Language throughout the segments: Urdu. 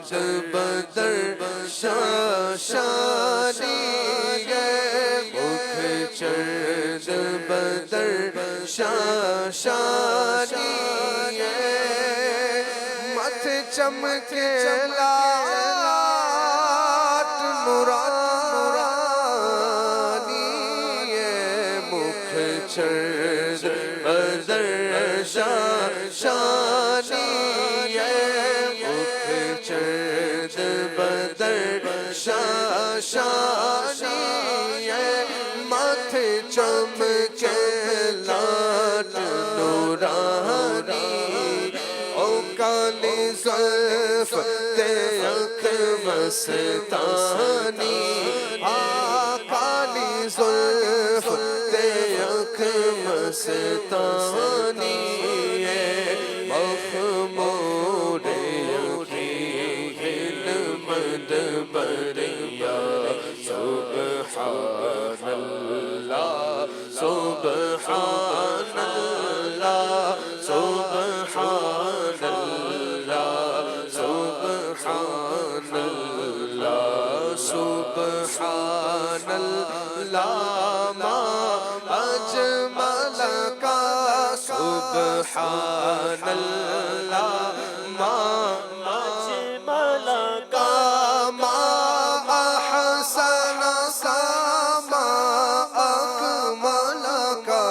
بدر شاشانی مکھ چرد بدر شاشانی مت چمکے لات نورانی مکھ چرد بدر شاشانی مکھ چرد بدر شاشانی مت چمکے لات نورانی او کالی زلف تے اکھ مستانی کالی زلف تے اکھ مستانی مخمور یقین مدبریا سبحان اللہ سبحان اللہ سبحان اللہ سبحان اللہ سبحان اللہ ما اجمل کا سبحان اللہ ما اجمل کا ما احسن کا ما اکمل کا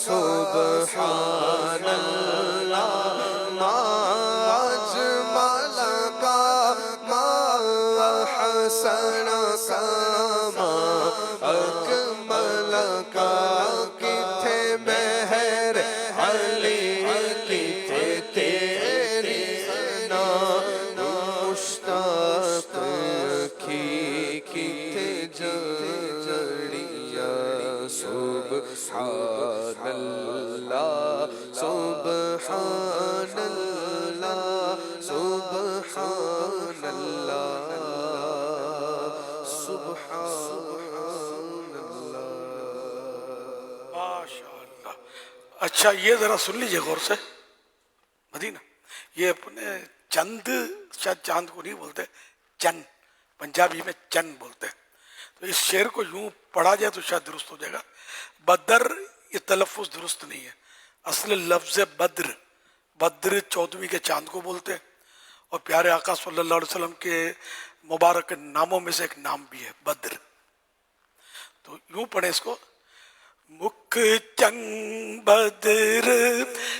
سبحان اللہ ما اجمل کا ما احسن کا ما اکمل کا کتھے مہر علی کتھے تیری ثنا مشتاق کی کتھے جڑیا سبحان اللہ سبحان اللہ سبحان اللہ سبحان اللہ ماشاءاللہ۔ اچھا یہ ذرا سن لیجئے غور سے، مدینہ یہ اپنے چند، شاید چاند کو نہیں بولتے، چند، پنجابی میں چند بولتے ہیں، تو اس شعر کو یوں پڑھا جائے تو شاید درست ہو جائے گا۔ بدر یہ تلفظ درست نہیں ہے، اصل لفظ بدر، بدر 14ویں کے چاند کو بولتے ہیں، اور پیارے آقا صلی اللہ علیہ وسلم کے مبارک ناموں میں سے ایک نام بھی ہے بدر۔ تو یوں پڑھیں اس کو، مکھ چن بدر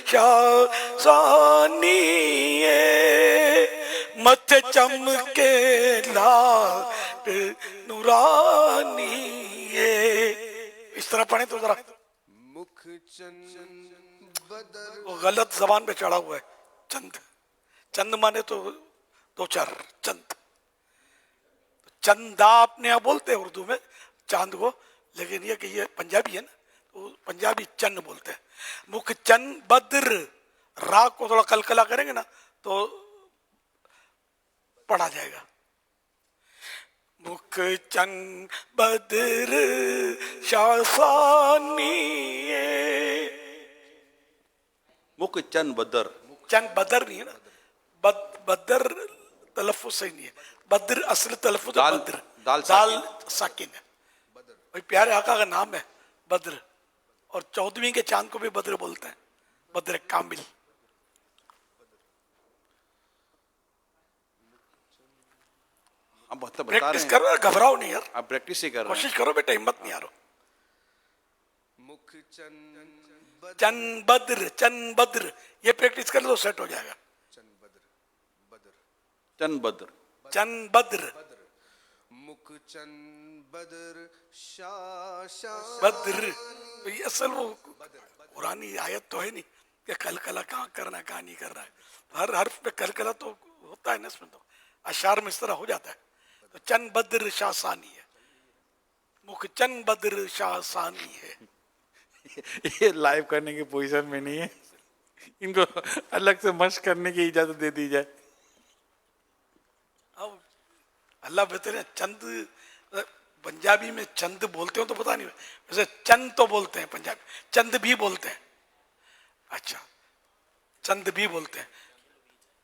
شاہ ثانی مت چمکے لات نورانی، اس طرح پڑھیں تو ذرا، مکھ چند بدر وہ غلط زبان پہ چڑھا ہوا ہے، چند، چند مانے تو دو چار، چند، چندا اپنے یہاں بولتے ہیں اردو میں چاند کو، لیکن یہ کہ یہ پنجابی ہے نا تو پنجابی چند بولتے ہیں۔ مکھ چند بدر، را کو تھوڑا کلکلا کریں گے نا تو پڑھا جائے گا۔ مکھ چند بدر شاہ ثانی، مکھ چند بدر، چند بدر نہیں ہے نا، بدر تلفظ صحیح نہیں ہے، بدر اصل تلفظ دال- بدر، دال دال ساکن۔ ساکن ہے، بھائی پیارے آقا کا نام ہے بدر، اور 14ویں کے چاند کو بھی بدر بولتے ہیں، بدر کامل۔ اب بتا رہے پریکٹس ہیں، کرو، گھبراؤ نہیں یار، آپ پریکٹس ہی کر رہے کوشش کرو بیٹا، ہمت نہیں ہارو۔ مکھ چند بدر چند بدر، چند بدر، یہ پریکٹس کر لو تو سیٹ ہو جائے گا۔ چند بدر بدر ہیں، چند بدر، چند بدر، مکھ چند بدر شاہ بدر، تو یہ اصل وہ قرآنی آیت تو ہے نہیں کہ کلکلا کہاں کرنا ہے کہاں نہیں کرنا ہے، ہر حرف پہ کلکلا تو ہوتا ہے نا، اس میں تو اشعار میں اس طرح ہو جاتا ہے۔ تو چند بدر شاہ ثانی ہے، مکھ چند بدر شاہ ثانی ہے۔ یہ لائیو کرنے کی پوزیشن میں نہیں ہے، ان کو الگ سے مشق کرنے کی اجازت دے دی جائے۔ اب اللہ بہتر ہے، چند پنجابی میں چند بولتے ہو تو پتہ نہیں، ویسے چند تو بولتے ہیں پنجابی، چند بھی بولتے ہیں، اچھا چند بھی بولتے ہیں،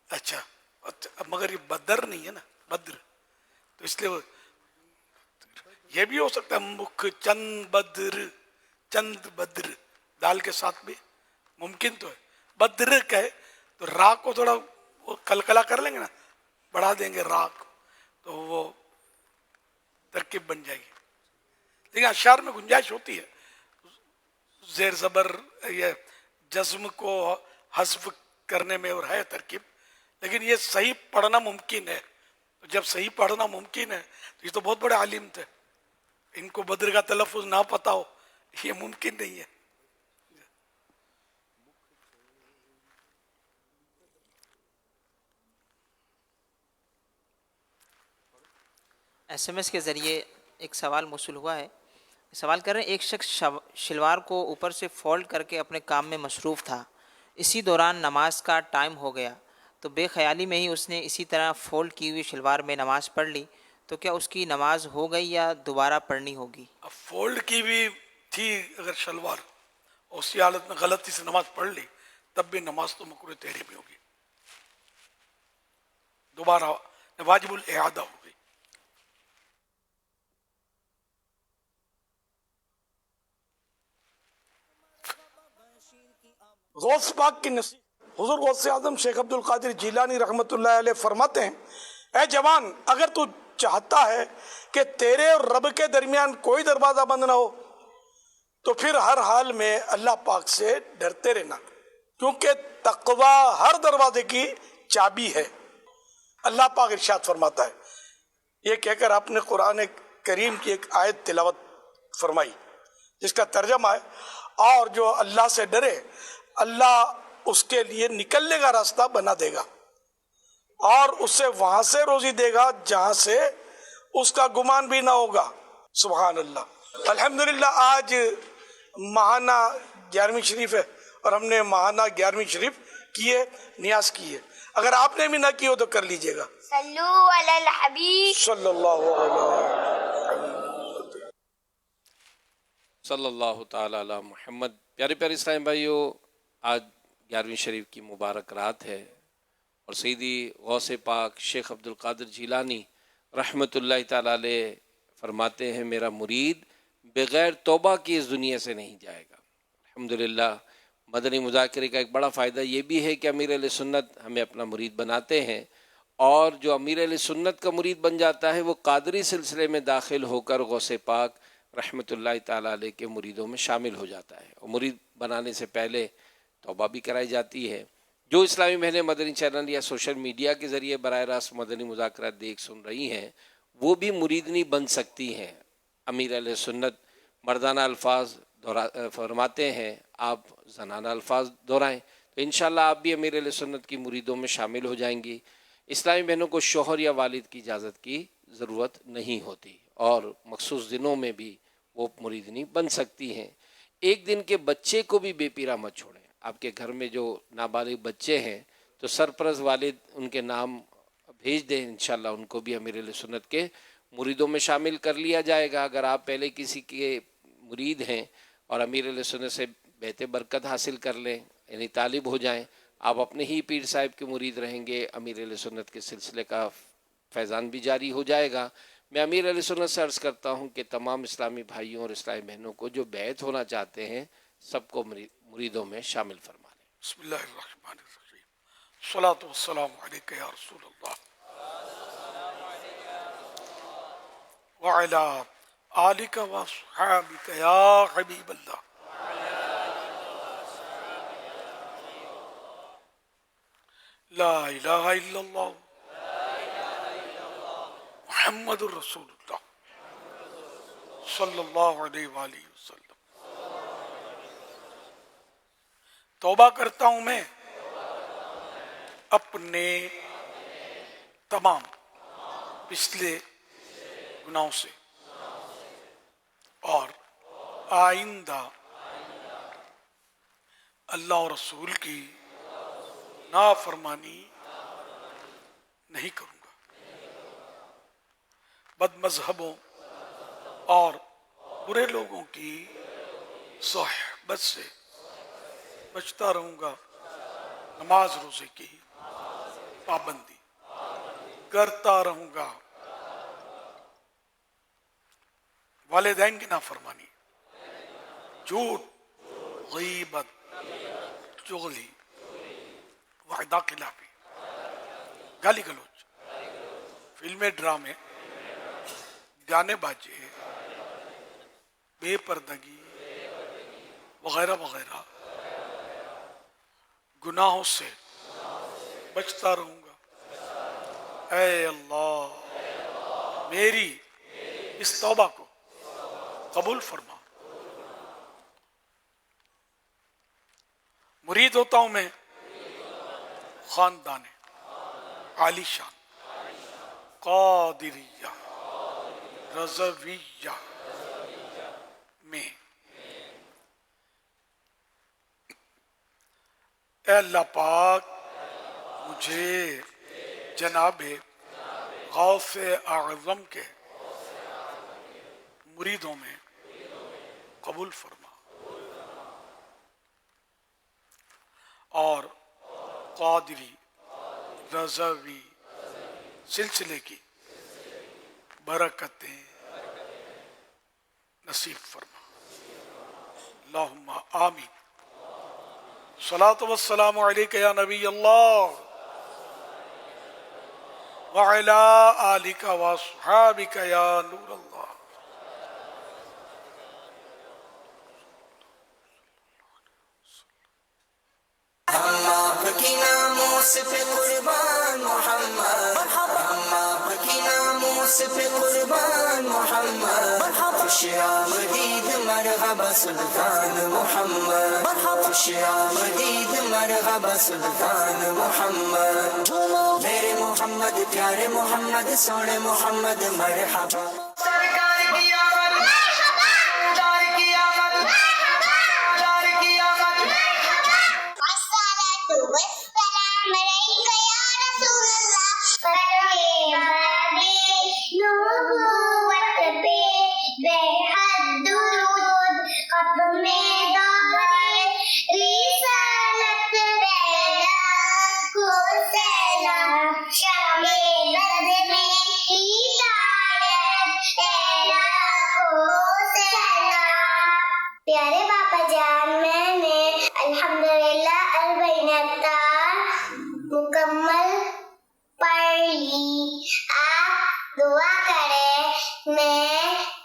اچھا اچھا، مگر یہ بدر نہیں ہے نا، بدر، تو اس لیے یہ بھی ہو سکتا ہے مکھ چند بدر، چند بدر دال کے ساتھ بھی ممکن تو ہے. بدر کہے تو را کو تھوڑا وہ کلکلا کر لیں گے نا، بڑھا دیں گے را کو، تو وہ ترکیب بن جائے گی. لیکن اشعار میں گنجائش ہوتی ہے زیر زبر یہ جزم کو حذف کرنے میں، اور ہے ترکیب، لیکن یہ صحیح پڑھنا ممکن ہے. تو جب صحیح پڑھنا ممکن ہے تو یہ تو بہت بڑے عالم تھے، ان کو بدر کا تلفظ نہ پتا ہو یہ ممکن نہیں ہے. SMS کے ذریعے ایک سوال موصول ہوا ہے. سوال کر رہے ہیں ایک شخص شلوار کو اوپر سے فولڈ کر کے اپنے کام میں مصروف تھا، اسی دوران نماز کا ٹائم ہو گیا تو بے خیالی میں ہی اس نے اسی طرح فولڈ کی ہوئی شلوار میں نماز پڑھ لی، تو کیا اس کی نماز ہو گئی یا دوبارہ پڑھنی ہوگی؟ اب فولڈ کی بھی تھی اگر شلوار، اسی حالت میں غلطی سے نماز پڑھ لی تب بھی نماز تو مکروہ تحریمی ہوگی، دوبارہ واجب الاعادہ ہوگی. غوث پاک کی نصیحت، حضور غوث اعظم شیخ عبد القادر جیلانی رحمۃ اللہ علیہ فرماتے ہیں، اے جوان، اگر تو چاہتا ہے کہ تیرے اور رب کے درمیان کوئی دروازہ بند نہ ہو تو پھر ہر حال میں اللہ پاک سے ڈرتے رہنا، کیونکہ تقوی ہر دروازے کی چابی ہے. اللہ پاک ارشاد فرماتا ہے. یہ کہہ کر آپ نے قرآن کریم کی ایک آیت تلاوت فرمائی جس کا ترجمہ ہے، اور جو اللہ سے ڈرے اللہ اس کے لیے نکلنے کا راستہ بنا دے گا اور اسے وہاں سے روزی دے گا جہاں سے اس کا گمان بھی نہ ہوگا. سبحان اللہ. الحمدللہ آج ماہانہ 11ویں شریف ہے اور ہم نے ماہانہ 11ویں شریف کیے، نیاز کیے. اگر آپ نے بھی نہ کی ہو تو کر لیجئے گا. صلو علی الحبیب صلی اللہ علیہ صلی اللہ تعالی علی محمد. پیارے پیارے اسلام بھائیو، آج 11ویں شریف کی مبارک رات ہے اور سیدی غوث پاک شیخ عبد القادر جیلانی رحمۃ اللہ تعالی علیہ فرماتے ہیں، میرا مرید بغیر توبہ کی اس دنیا سے نہیں جائے گا. الحمدللہ مدنی مذاکرے کا ایک بڑا فائدہ یہ بھی ہے کہ امیر اہل سنت ہمیں اپنا مرید بناتے ہیں، اور جو امیر اہل سنت کا مرید بن جاتا ہے وہ قادری سلسلے میں داخل ہو کر غوث پاک رحمۃ اللہ تعالیٰ علیہ کے مریدوں میں شامل ہو جاتا ہے. اور مرید بنانے سے پہلے توبہ بھی کرائی جاتی ہے. جو اسلامی بہنیں مدنی چینل یا سوشل میڈیا کے ذریعے براہ راست مدنی مذاکرات دیکھ سن رہی ہیں وہ بھی مریدنی بن سکتی ہیں. امیر اہل سنت مردانہ الفاظ فرماتے ہیں، آپ زنانہ الفاظ دہرائیں تو انشاءاللہ آپ بھی امیر اہل سنت کی مریدوں میں شامل ہو جائیں گی. اسلامی بہنوں کو شوہر یا والد کی اجازت کی ضرورت نہیں ہوتی اور مخصوص دنوں میں بھی وہ مریدنی بن سکتی ہیں. ایک دن کے بچے کو بھی بے پیرا مت چھوڑیں. آپ کے گھر میں جو نابالغ بچے ہیں تو سرپرست والد ان کے نام بھیج دیں، انشاءاللہ ان کو بھی امیر اہل سنت کے مریدوں میں شامل کر لیا جائے گا. اگر آپ پہلے کسی کے مرید ہیں اور امیر اہل سنت سے بیت برکت حاصل کر لیں، یعنی طالب ہو جائیں، آپ اپنے ہی پیر صاحب کے مرید رہیں گے، امیر اہل سنت کے سلسلے کا فیضان بھی جاری ہو جائے گا. میں امیر اہل سنت سے عرض کرتا ہوں کہ تمام اسلامی بھائیوں اور اسلامی بہنوں کو جو بیعت ہونا چاہتے ہیں سب کو مریدوں میں شامل فرما لیں. بسم اللہ الرحمن الرحیم. الصلاۃ والسلام علیک یا رسول اللہ وعلی آلک واصحابک یا حبیب اللہ. لا الہ الا اللہ محمد الرسول اللہ صلی اللہ علیہ وآلہ وسلم. توبہ کرتا ہوں میں اپنے تمام پچھلے گناہوں سے اور آئندہ اللہ اور رسول کی نافرمانی نہیں کروں گا. بد مذہبوں اور برے لوگوں کی صحبت سے بچتا رہوں گا. نماز روزے کی پابندی کرتا رہوں گا. والدین کی نافرمانی، جھوٹ، غیبت، چغلی، وعدہ خلافی، گالی گلوچ، فلمیں، ڈرامے، گانے باجے، بے پردگی وغیرہ وغیرہ گناہوں سے بچتا رہوں گا. اے اللہ میری اس توبہ کو قبول فرما. مرید ہوتا ہوں میں خاندان عالی شان قادریہ رضویہ میں. اے اللہ پاک مجھے جناب غوث اعظم کے مریدوں میں قبول فرما اور قادری رضوی سلسلے کی برکتیں نصیب فرما. اللہم آمین. صلاۃ والسلام علیک یا نبی اللہ وعلی آلک واصحابک یا نور اللہ. ہم آپ کی ناموس پہ قربان محمد، ہم آپ کی ناموس پہ قربان محمد. خوش آمدید مرحبا سلطان محمد، خوش آمدید مرحبا سلطان محمد. میرے محمد پیارے محمد سونے محمد مرحبا. سرکار کی آمد، سرکار کی آمد، سرکار کی آمد. والسلام عليك يا رسول الله فرحمة نبوة بحد درود ختم دار رسالت بیان کو سلام شام برد میں ہدایت تیرا کو سلام. پیارے باپا جان میں نے الحمدللہ مکمل پڑھ لی. آپ دعا کریں میں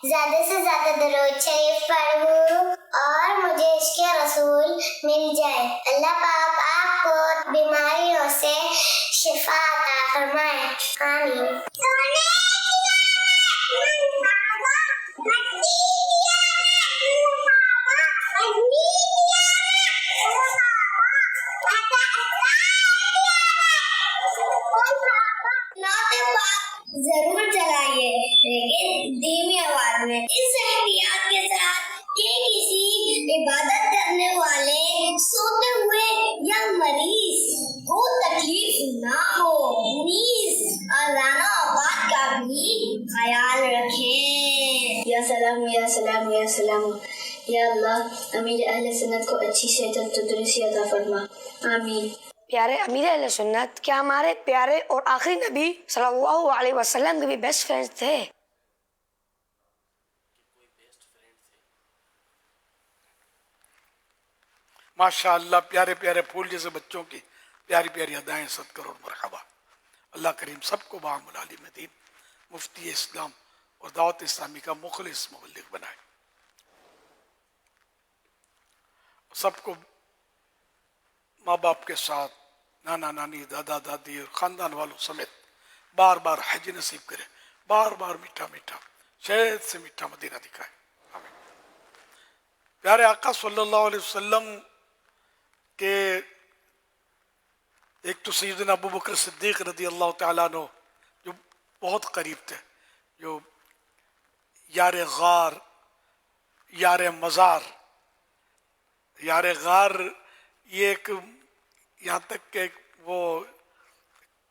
زیادہ سے زیادہ درود شریف پڑھوں اور مجھے عشق رسول مل جائے. اللہ پاک آپ کو بیماریوں سے شفا عطا فرمائے. آمین. ضرور چلائیے لیکن دھیمی آواز میں، اس احتیاط کے ساتھ کہ کسی عبادت کرنے والے سوتے ہوئے یا مریض کو تکلیف نہ ہو. نیز اذان اوقات کا بھی خیال رکھیں. یا سلام یا سلام یا سلام. یا اللہ امیر اہل سنت کو اچھی صحت و تندرستی عطا فرما. آمین. پیارے امیر اہل سنت، کیا ہمارے پیارے اور آخری نبی صلی اللہ علیہ وسلم کے بھی بیسٹ فرینڈ تھے؟ ماشاء اللہ پیارے پیارے پھول جیسے بچوں کی پیاری پیاری ادائیں صد کروڑ مرحبا. اللہ کریم سب کو بعام العالم دین مفتی اسلام اور دعوت اسلامی کا مخلص مبلغ بنائے. سب کو ماں باپ کے ساتھ نانا نانی دادا دادی اور خاندان والوں سمیت بار بار حج نصیب کرے. بار بار میٹھا میٹھا شہد سے میٹھا مدینہ دکھائے. آمین. پیارے آقا صلی اللہ علیہ وسلم کہ ایک تو سیدنا ابو بکر صدیق رضی اللہ تعالیٰ عنہ جو بہت قریب تھے، جو یار غار یار مزار یار غار، یہ ایک یہاں تک کہ وہ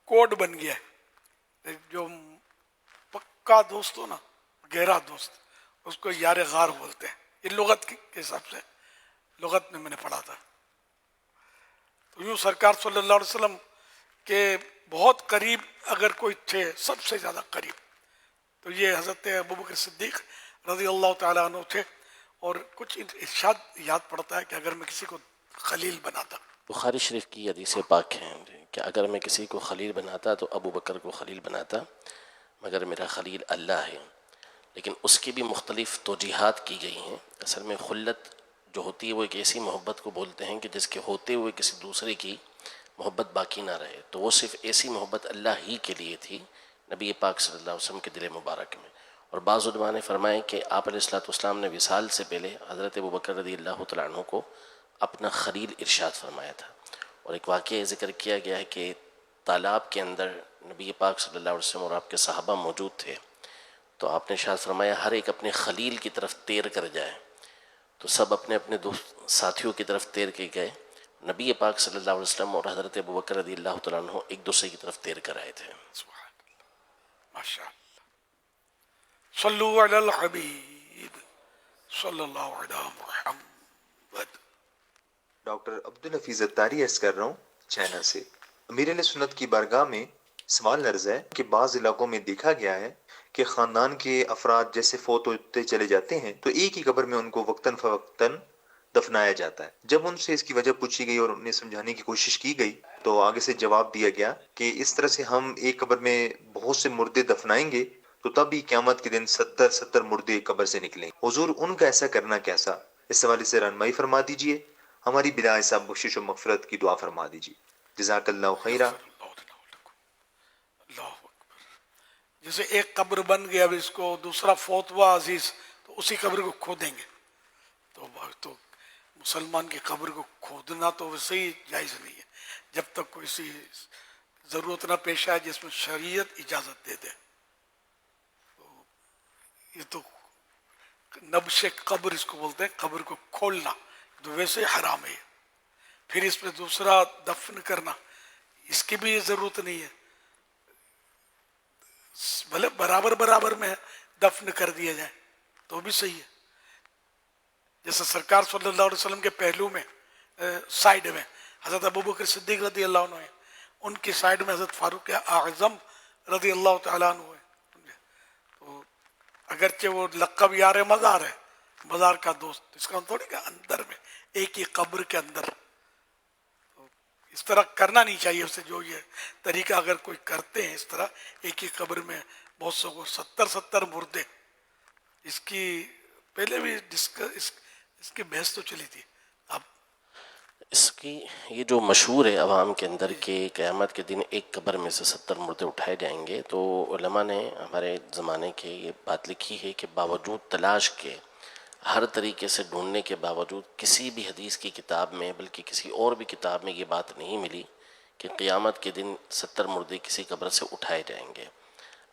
کوڈ بن گیا ہے. جو پکا دوست ہو نا، گہرا دوست، اس کو یار غار بولتے ہیں. یہ لغت کے حساب سے، لغت میں نے پڑھا تھا. تو یوں سرکار صلی اللہ علیہ وسلم کے بہت قریب اگر کوئی تھے سب سے زیادہ قریب تو یہ حضرت ابوبکر صدیق رضی اللہ تعالیٰ عنہ تھے. اور کچھ ارشاد یاد پڑتا ہے کہ اگر میں کسی کو خلیل بناتا. بخاری شریف کی حدیث پاک ہے کہ اگر میں کسی کو خلیل بناتا تو ابو بکر کو خلیل بناتا مگر میرا خلیل اللہ ہے. لیکن اس کی بھی مختلف توجیحات کی گئی ہیں. اصل میں خلت جو ہوتی ہے وہ ایک ایسی محبت کو بولتے ہیں کہ جس کے ہوتے ہوئے کسی دوسرے کی محبت باقی نہ رہے. تو وہ صرف ایسی محبت اللہ ہی کے لیے تھی نبی پاک صلی اللہ علیہ وسلم کے دل مبارک میں. اور بعض علماء نے فرمائے کہ آپ علیہ الصلوۃ والسلام نے وصال سے پہلے حضرت ابوبکر رضی اللہ تعالیٰ عنہ کو اپنا خلیل ارشاد فرمایا تھا. اور ایک واقعہ ذکر کیا گیا ہے کہ تالاب کے اندر نبی پاک صلی اللہ علیہ وسلم اور آپ کے صحابہ موجود تھے. تو آپ نے ارشاد فرمایا ہر ایک اپنے خلیل کی طرف تیر کر جائے. تو سب اپنے اپنے دوست ساتھیوں کی طرف تیر کے گئے. نبی پاک صلی اللہ علیہ وسلم اور حضرت ابوبکر رضی اللہ تعالیٰ عنہ ایک دوسرے کی طرف تیر کر آئے تھے. ماشاء اللہ. صلو علی الحبیب صلی اللہ علیہ محمد. ڈاکٹر عبدالحفیظ اتاری عرض کر رہا ہوں چائنا سے. امیر اہل سنت کی بارگاہ میں سوال عرض ہے کہ بعض علاقوں میں دیکھا گیا ہے کہ خاندان کے افراد جیسے فوت ہوتے چلے جاتے ہیں تو ایک ہی قبر میں ان کو وقتاً فوقتاً دفنایا جاتا ہے. جب ان سے اس کی وجہ پوچھی گئی اور انہیں سمجھانے کی کوشش کی گئی تو آگے سے جواب دیا گیا کہ اس طرح سے ہم ایک قبر میں بہت سے مردے دفنائیں گے تو تب ہی قیامت کے دن 70 مردے قبر سے نکلیں. حضور ان کا ایسا کرنا کیسا؟ اس حوالے سے رہنمائی فرما دیجئے. ہماری بلا حساب بخشش و مغفرت کی دعا فرما دیجئے. جزاک اللہ خیرہ. جیسے ایک قبر بن گیا اب اس کو دوسرا فوت ہوا عزیز تو اسی قبر کو کھودیں گے. تو مسلمان کی قبر کو کھودنا تو ویسے ہی جائز نہیں ہے جب تک کوئی سی ضرورت نہ پیش آئے جس میں شریعت اجازت دے دے. یہ تو نبش قبر اس کو بولتے ہیں, قبر کو کھولنا تو ویسے حرام ہے. پھر اس میں دوسرا دفن کرنا اس کی بھی ضرورت نہیں ہے. بھلے برابر میں دفن کر دیا جائے تو بھی صحیح ہے. جیسے سرکار صلی اللہ علیہ وسلم کے پہلو میں سائیڈ میں حضرت ابوبکر صدیق رضی اللہ عنہ ہیں, ان کی سائیڈ میں حضرت فاروق اعظم رضی اللہ تعالیٰ عنہ ہیں. تو اگرچہ وہ لقب یار مزار ہے, مزار کا دوست, اس کا تھوڑی کہ اندر میں ایک ہی قبر کے اندر. تو اس طرح کرنا نہیں چاہیے اسے. جو یہ طریقہ اگر کوئی کرتے ہیں اس طرح ایک ہی قبر میں بہت سو کو 70 مردے, اس کی پہلے بھی اس کی بحث تو چلی تھی. اب اس کی یہ جو مشہور ہے عوام کے اندر کہ قیامت کے دن ایک قبر میں سے 70 مردے اٹھائے جائیں گے, تو علماء نے ہمارے زمانے کے یہ بات لکھی ہے کہ باوجود تلاش کے, ہر طریقے سے ڈھونڈنے کے باوجود کسی بھی حدیث کی کتاب میں بلکہ کسی اور بھی کتاب میں یہ بات نہیں ملی کہ قیامت کے دن 70 مردے کسی قبر سے اٹھائے جائیں گے.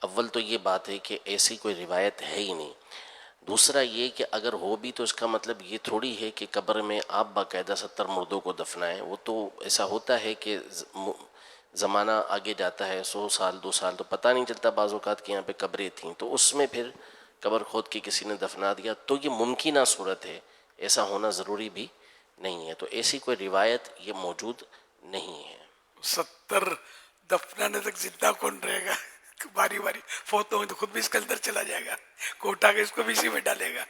اول تو یہ بات ہے کہ ایسی کوئی روایت ہے ہی نہیں. دوسرا یہ کہ اگر ہو بھی تو اس کا مطلب یہ تھوڑی ہے کہ قبر میں آپ باقاعدہ 70 مردوں کو دفنائیں. وہ تو ایسا ہوتا ہے کہ زمانہ آگے جاتا ہے, 100 سال 2 سال تو پتہ نہیں چلتا بعض اوقات کہ یہاں پہ قبریں تھیں, تو اس میں پھر قبر کھود کے کسی نے دفنا دیا. تو یہ ممکنہ صورت ہے, ایسا ہونا ضروری بھی نہیں ہے. تو ایسی کوئی روایت یہ موجود نہیں ہے. 70 دفنانے تک زندہ کون رہے گا؟ باری فوت ہوئے تو خود بھی اس کے اندر چلا جائے گا, کوٹا کے اس کو بھی اسی میں ڈالے گا.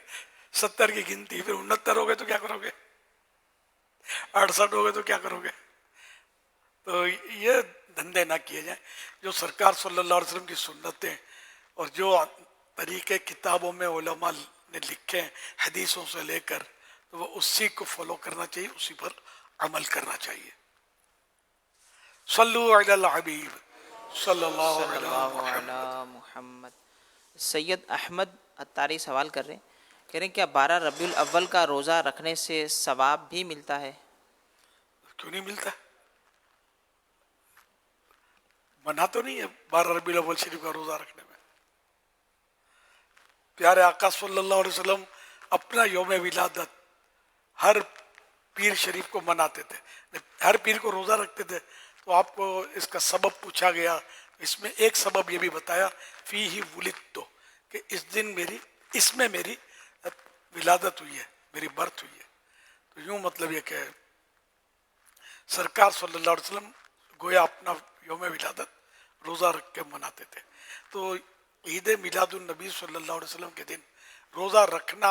70 کی گنتی, پھر 69 ہو گئے تو کیا کرو گے, 68 ہو گئے تو کیا کرو گے؟ تو یہ دھندے نہ کیے جائیں. جو سرکار صلی اللہ علیہ وسلم کی سنتیں اور جو طریقے کتابوں میں علماء نے لکھے ہیں حدیثوں سے لے کر, تو وہ اسی کو فالو کرنا چاہیے, اسی پر عمل کرنا چاہیے. صلو علی الحبیب صلی اللہ علیہ محمد. سید احمد اتاری سوال کر رہے ہیں, کہہ رہے ہیں کیا 12 ربیع الاول کا روزہ رکھنے سے ثواب بھی ملتا ہے؟ کیوں نہیں ملتا؟ منع تو نہیں ہے 12 ربیع الاول شریف کا روزہ رکھنے میں. پیارے آقا صلی اللہ علیہ وسلم اپنا یوم ولادت ہر پیر شریف کو مناتے تھے, ہر پیر کو روزہ رکھتے تھے. تو آپ کو اس کا سبب پوچھا گیا, اس میں ایک سبب یہ بھی بتایا فیہ ولدت, کہ اس دن اس میں میری ولادت ہوئی ہے, میری برتھ ہوئی ہے. تو یوں مطلب یہ کہ سرکار صلی اللہ علیہ وسلم گویا اپنا یوم ولادت روزہ رکھ کے مناتے تھے. تو عید میلاد النبی صلی اللہ علیہ وسلم کے دن روزہ رکھنا،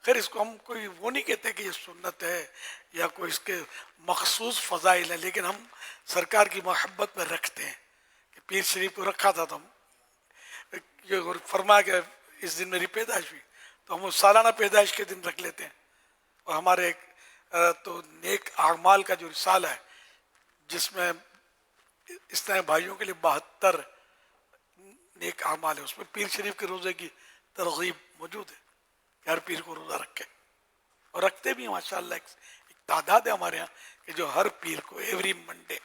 خیر اس کو ہم کوئی وہ نہیں کہتے کہ یہ سنت ہے یا کوئی اس کے مخصوص فضائل ہیں، لیکن ہم سرکار کی محبت میں رکھتے ہیں. کہ پیر شریف کو رکھا تھا تو ہم یہ فرمایا کہ اس دن میری پیدائش ہوئی تو ہم سالانہ پیدائش کے دن رکھ لیتے ہیں. اور ہمارے ایک تو نیک اعمال کا جو رسالہ ہے جس میں اس طرح بھائیوں کے لیے 72 نیک اعمال ہے، اس میں پیر شریف کے روزے کی ترغیب موجود ہے کہ ہر پیر کو روزہ رکھے، اور رکھتے بھی ہیں ماشاء اللہ. ایک تعداد ہے ہمارے یہاں کہ جو ہر پیر کو ایوری منڈے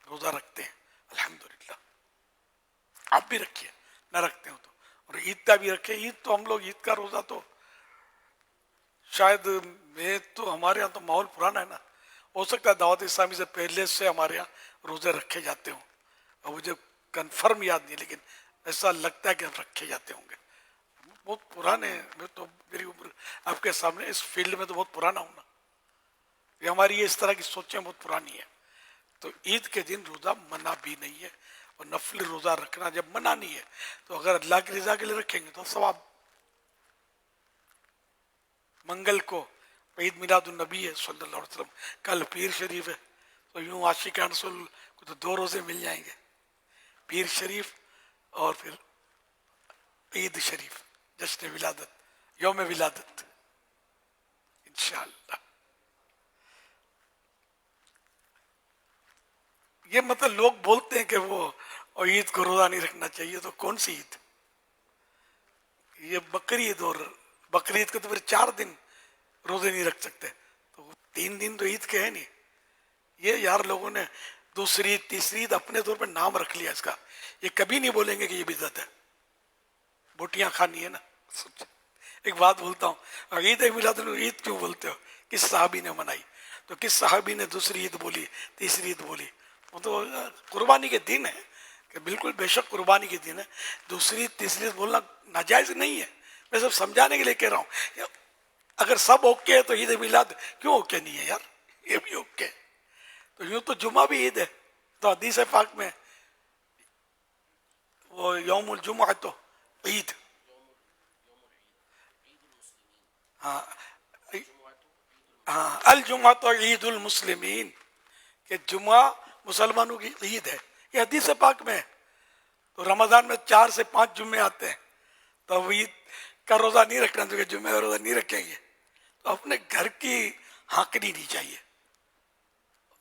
روزہ رکھتے ہیں الحمدللہ. آپ بھی رکھیے نہ رکھتے ہو تو، اور عید کا بھی رکھیں. عید تو ہم لوگ عید کا روزہ تو شاید میں تو ہمارے یہاں تو ماحول پرانا ہے نا، ہو سکتا ہے دعوت اسلامی سے پہلے سے ہمارے یہاں روزے رکھے جاتے ہوں، اور مجھے کنفرم یاد نہیں لیکن ایسا لگتا ہے کہ رکھے جاتے ہوں گے. بہت پرانے ہیں، میں تو میری عمر آپ کے سامنے اس فیلڈ میں تو بہت پرانا ہوں نا. یہ ہماری یہ اس طرح کی سوچیں بہت پرانی ہیں. تو عید کے دن روزہ منع بھی نہیں ہے، اور نفل روزہ رکھنا جب منع نہیں ہے تو اگر اللہ کی رضا کے لیے رکھیں گے تو ثواب. منگل کو عید میلاد النبی ہے صلی اللہ علیہ وسلم، کل پیر شریف ہے، تو یوں عاشقان رسول کو تو 2 روزے مل جائیں گے، پیر شریف اور پھر عید شریف، جشن ولادت، یوم ولادت انشاءاللہ. یہ مطلب لوگ بولتے ہیں کہ وہ عید کو روزہ نہیں رکھنا چاہیے، تو کون سی عید؟ یہ بقرعید، اور بقرعید کے تو پھر 4 دن روزے نہیں رکھ سکتے، تو 3 دن تو عید کے ہیں نہیں. یہ یار لوگوں نے دوسری عید تیسری عید اپنے طور پر نام رکھ لیا اس کا. یہ کبھی نہیں بولیں گے کہ یہ بدعت ہے، بوٹیاں کھانی ہے نا. ایک بات بولتا ہوں، عید میلاد عید کیوں بولتے ہو؟ کس صحابی نے منائی؟ تو کس صحابی نے دوسری عید بولی، تیسری عید بولی؟ وہ تو قربانی کے دن ہے کہ بالکل بے شک قربانی کے دن ہے. دوسری تیسری عید بولنا ناجائز نہیں ہے. میں سب سمجھانے کے لیے کہہ رہا ہوں. اگر سب اوکے ہے تو عید میلاد کیوں اوکے نہیں ہے یار؟ یہ بھی اوکے. تو یوں تو جمعہ بھی عید ہے، تو حدیث پاک میں وہ یوم الجمعہ تو عید، ہاں الجمعہ تو عید المسلمین، کہ جمعہ مسلمانوں کی عید ہے. یہ حدیث پاک میں ہے. تو رمضان میں 4 سے 5 جمعے آتے ہیں، تو عید کا روزہ نہیں رکھنا، تو کہ جمعے کا روزہ نہیں رکھیں گے. تو اپنے گھر کی ہانکنی نہیں چاہیے.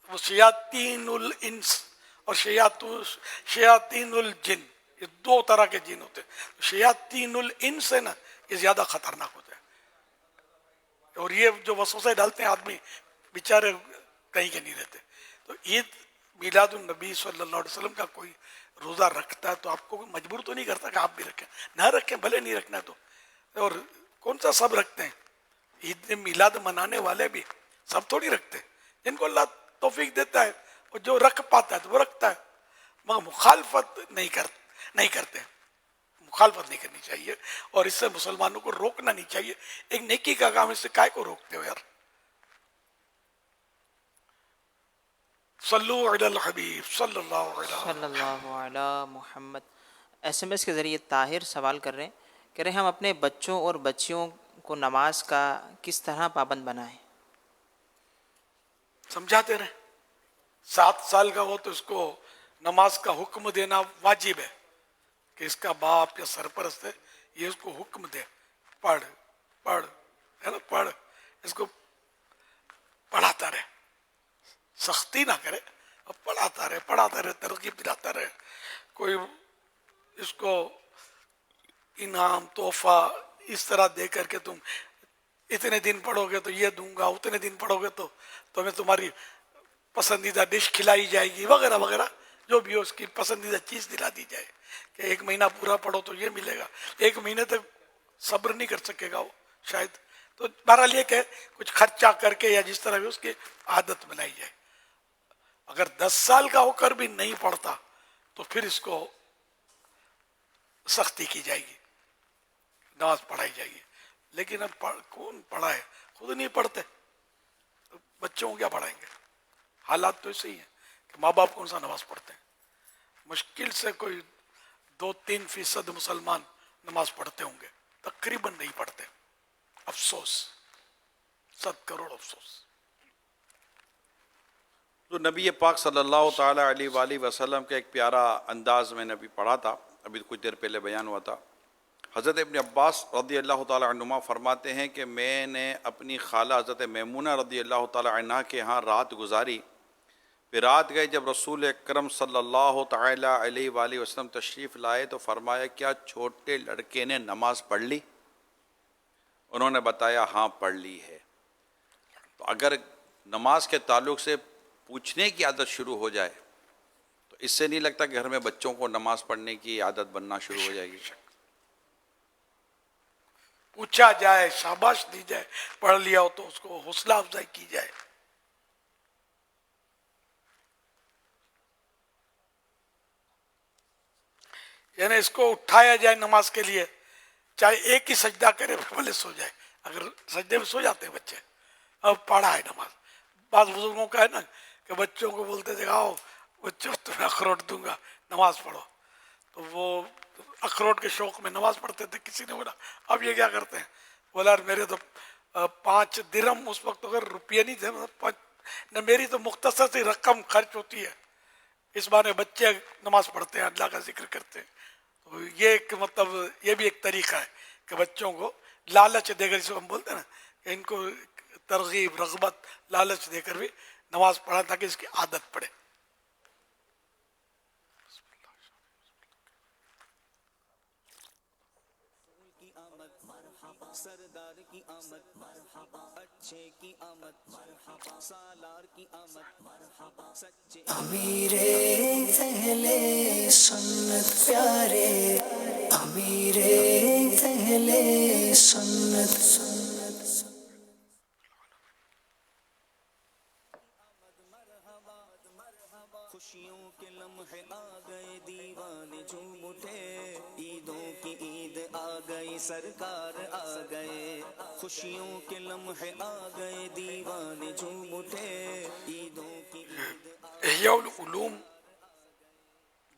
وہ شیاطین الانس اور شیاطین الجن، یہ 2 طرح کے جن ہوتے ہیں. شیاطین الانس ہے نا، یہ زیادہ خطرناک ہوتا ہے، اور یہ جو وسوسے ڈالتے ہیں آدمی بیچارے کہیں کے نہیں رہتے. تو عید میلاد النبی صلی اللہ علیہ وسلم کا کوئی روزہ رکھتا ہے تو آپ کو مجبور تو نہیں کرتا کہ آپ بھی رکھیں، نہ رکھیں بھلے نہیں رکھنا تو. اور کون سا سب رکھتے ہیں؟ عید میلاد منانے والے بھی سب تھوڑی رکھتے ہیں. جن کو اللہ توفیق دیتا ہے اور جو رکھ پاتا ہے تو وہ رکھتا ہے، مگر مخالفت نہیں کرتے. مخالفت نہیں کرنی چاہیے، اور اس سے مسلمانوں کو روکنا نہیں چاہیے. ایک نیکی کا کام، اس سے کائے کو روکتے ہو یار؟ صلو علی الحبیب صلی اللہ علی محمد. SMS کے ذریعے طاہر سوال کر رہے ہیں، کہہ رہے ہیں ہم اپنے بچوں اور بچیوں کو نماز کا کس طرح پابند بنائیں؟ سمجھاتے رہے. 7 سال کا ہو تو اس کو نماز کا حکم دینا واجب ہے، کہ اس کا باپ یا سرپرست ہے یہ اس کو حکم دے، پڑھ ہے نا، پڑھ. اس کو پڑھاتا رہے، سختی نہ کرے، اب پڑھاتا رہے، ترغیب دلاتا رہے. کوئی اس کو انعام تحفہ اس طرح دے کر کے تم اتنے دن پڑھو گے تو یہ دوں گا، اتنے دن پڑھو گے تو تمہیں تمہاری پسندیدہ ڈش کھلائی جائے گی، وغیرہ وغیرہ، جو بھی ہو اس کی پسندیدہ چیز دلا دی جائے کہ 1 مہینہ پورا پڑھو تو یہ ملے گا. 1 مہینے تک صبر نہیں کر سکے گا وہ شاید. تو بہرحال یہ کہ کچھ خرچہ کر کے یا جس طرح بھی اس کی عادت بنائی جائے. اگر 10 سال کا ہو کر بھی نہیں پڑھتا تو پھر اس کو سختی کی جائے گی، نماز پڑھائی جائے گی. لیکن اب کون پڑھائے؟ خود نہیں پڑھتے، بچوں کو کیا پڑھائیں گے؟ حالات تو ایسے ہی ہیں کہ ماں باپ کون سا نماز پڑھتے ہیں. مشکل سے کوئی 2-3% مسلمان نماز پڑھتے ہوں گے, تقریباً نہیں پڑھتے. افسوس, 7 کروڑ افسوس. تو نبی پاک صلی اللہ تعالیٰ علیہ وآلہ وسلم کا ایک پیارا انداز میں نے ابھی پڑھا تھا, ابھی کچھ دیر پہلے بیان ہوا تھا. حضرت ابن عباس رضی اللہ تعالیٰ عنہما فرماتے ہیں کہ میں نے اپنی خالہ حضرت میمونہ رضی اللہ تعالیٰ عنہ کے ہاں رات گزاری. پھر رات گئے جب رسول اکرم صلی اللہ تعالیٰ علیہ وآلہ وسلم تشریف لائے تو فرمایا کیا چھوٹے لڑکے نے نماز پڑھ لی؟ انہوں نے بتایا ہاں پڑھ لی ہے. تو اگر نماز کے تعلق سے پوچھنے کی عادت شروع ہو جائے تو اس سے نہیں لگتا کہ گھر میں بچوں کو نماز پڑھنے کی عادت بننا شروع ہو جائے گی؟ پوچھا جائے, شاباش دی جائے, پڑھ لیا ہو تو اس کو حوصلہ افزائی کی جائے. یعنی اس کو اٹھایا جائے نماز کے لیے, چاہے ایک ہی سجدہ کرے بھلے سو جائے. اگر سجدے میں سو جاتے ہیں بچے, اب پڑھا ہے نماز. بعض بزرگوں کا ہے نا کہ بچوں کو بولتے تھے آؤ بچوں تمہیں اخروٹ دوں گا نماز پڑھو, تو وہ اخروٹ کے شوق میں نماز پڑھتے تھے. کسی نے بولا اب یہ کیا کرتے ہیں؟ بولا میرے تو 5 درہم اس وقت اگر روپیے نہیں تھے, میری تو مختصر سی رقم خرچ ہوتی ہے, اس بارے بچے نماز پڑھتے ہیں, اللہ کا ذکر کرتے ہیں. تو یہ ایک مطلب یہ بھی ایک طریقہ ہے کہ بچوں کو لالچ دے کر, جس کو ہم بولتے ہیں نا کہ ان کو ترغیب رغبت لالچ دے کر بھی نماز پڑھا تاکہ اس کی عادت پڑے. سردار کی آمد مرحبا, اچھے کی آمد مرحبا, سالار کی آمد مرحبا, سچے امیر اہل سنت پیارے, امیر اہل سنت خوشیوں کے لمحے آ گئے, دیوانے جھوم اٹھے, عیدوں کی عید آ گئی, سرکار آ گئے. خوشیوں کے لمحے آ گئے, دیوانے جھوم اٹھے, عیدوں کی عید احیاء العلوم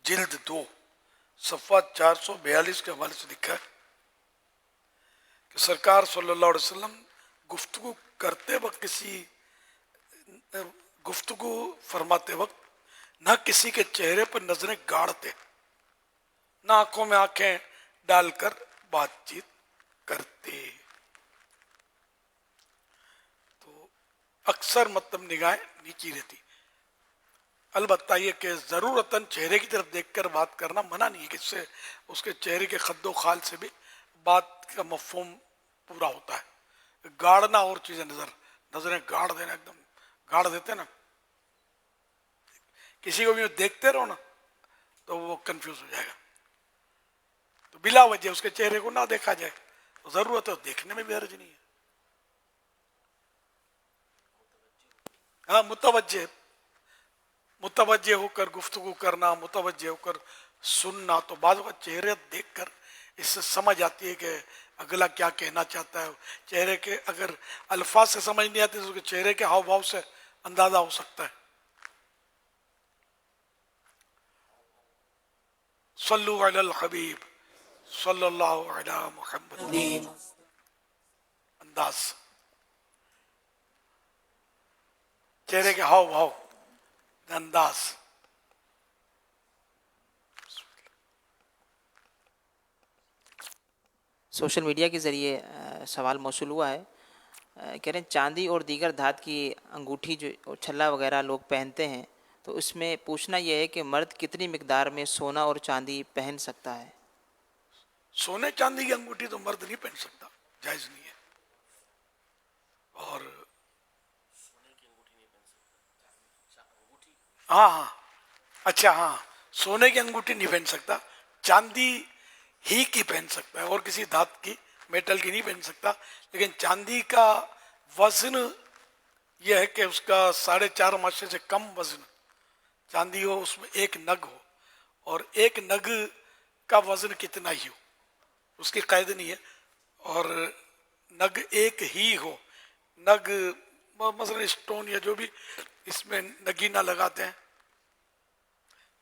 جلد 2 صفحہ 442 کے حوالے سے لکھا ہے کہ سرکار صلی اللہ علیہ وسلم گفتگو کرتے وقت گفتگو فرماتے وقت نہ کسی کے چہرے پر نظریں گاڑتے, نہ آنکھوں میں آنکھیں ڈال کر بات چیت کرتے. تو اکثر مطلب نگاہیں نیچی رہتی. البتہ یہ کہ ضرورتاً چہرے کی طرف دیکھ کر بات کرنا منع نہیں ہے, کہ اس سے اس کے چہرے کے خد و خال سے بھی بات کا مفہوم پورا ہوتا ہے. گاڑنا اور چیزیں نظریں گاڑ دینا, ایک دم گاڑ دیتے نا, کسی کو بھی دیکھتے رہو نا تو وہ کنفیوز ہو جائے گا. تو بلا وجہ اس کے چہرے کو نہ دیکھا جائے, ضرورت ہے دیکھنے میں بھی حرج نہیں ہے. ہاں متوجہ ہو کر گفتگو کرنا, متوجہ ہو کر سننا, تو بعض وقت چہرے دیکھ کر اس سے سمجھ آتی ہے کہ اگلا کیا کہنا چاہتا ہے. چہرے کے اگر الفاظ سے سمجھ نہیں آتی تو اس کے چہرے کے ہاؤ بھاؤ سے اندازہ ہو سکتا ہے. صلو علی الحبیب صلی اللہ علی محمد. انداز, چہرے کے ہاؤ بھاؤ, انداز. سوشل میڈیا کے ذریعے سوال موصول ہوا ہے, کہہ رہے ہیں چاندی اور دیگر دھات کی انگوٹھی جو چھلا وغیرہ لوگ پہنتے ہیں, تو اس میں پوچھنا یہ ہے کہ مرد کتنی مقدار میں سونا اور چاندی پہن سکتا ہے؟ سونے چاندی کی انگوٹھی تو مرد نہیں پہن سکتا, جائز نہیں ہے. اور ہاں اچھا, ہاں سونے کی انگوٹھی نہیں پہن سکتا, چاندی ہی کی پہن سکتا ہے, اور کسی دھات کی میٹل کی نہیں پہن سکتا. لیکن چاندی کا وزن یہ ہے کہ اس کا 4.5 ماشے سے کم وزن چاندی ہو, اس میں 1 نگ ہو, اور 1 نگ کا وزن کتنا ہی ہو اس کی قید نہیں ہے, اور نگ 1 ہی ہو. نگ مثلا اسٹون یا جو بھی اس میں نگینہ لگاتے ہیں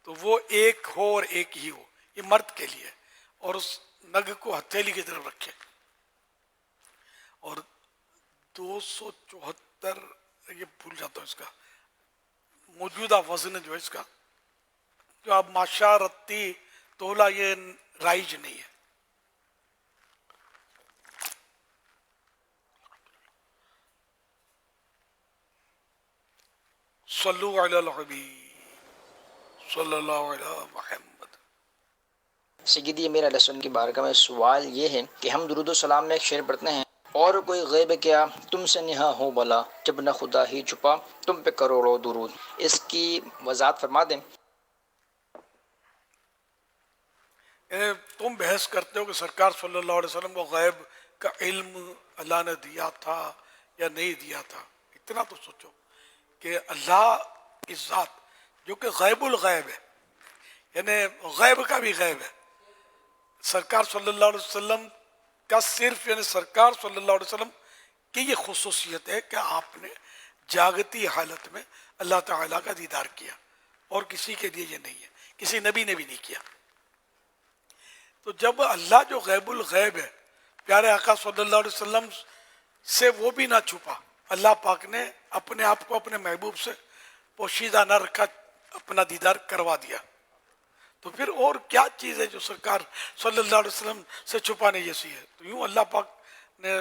تو وہ ایک ہو اور ایک ہی ہو، یہ مرد کے لیے، اور اس نگ کو ہتھیلی کی طرف رکھے. اور 274 یہ بھول جاتا ہوں اس کا موجودہ وزن جو ہے اس کا، جو اب معاشرتی تولا یہ رائج نہیں ہے. صلو علی الحبیب صلی اللہ علیہ محمد. سیدی امیر علیہ السلام کی بارگاہ میں سوال یہ ہے کہ ہم درود و سلام میں ایک شعر پڑھتے ہیں، اور کوئی غیب کیا تم سے نہا ہو بلا، جب نہ خدا ہی چھپا تم پہ کروڑوں درود. اس کی وضاحت فرما دیں. تم بحث کرتے ہو کہ سرکار صلی اللہ علیہ وسلم کو غیب کا علم اللہ نے دیا تھا یا نہیں دیا تھا. اتنا تو سوچو کہ اللہ کی ذات جو کہ غیب الغیب ہے، یعنی غیب کا بھی غیب ہے، سرکار صلی اللہ علیہ وسلم کا صرف یعنی سرکار صلی اللہ علیہ وسلم کی یہ خصوصیت ہے کہ آپ نے جاگتی حالت میں اللہ تعالیٰ کا دیدار کیا، اور کسی کے لیے یہ نہیں ہے، کسی نبی نے بھی نہیں کیا. تو جب اللہ جو غیب الغیب ہے پیارے آقا صلی اللہ علیہ وسلم سے وہ بھی نہ چھپا، اللہ پاک نے اپنے آپ کو اپنے محبوب سے پوشیدہ نہ رکھا، اپنا دیدار کروا دیا، تو پھر اور کیا چیز ہے جو سرکار صلی اللہ علیہ وسلم سے چھپانے جیسی ہے. تو یوں اللہ پاک نے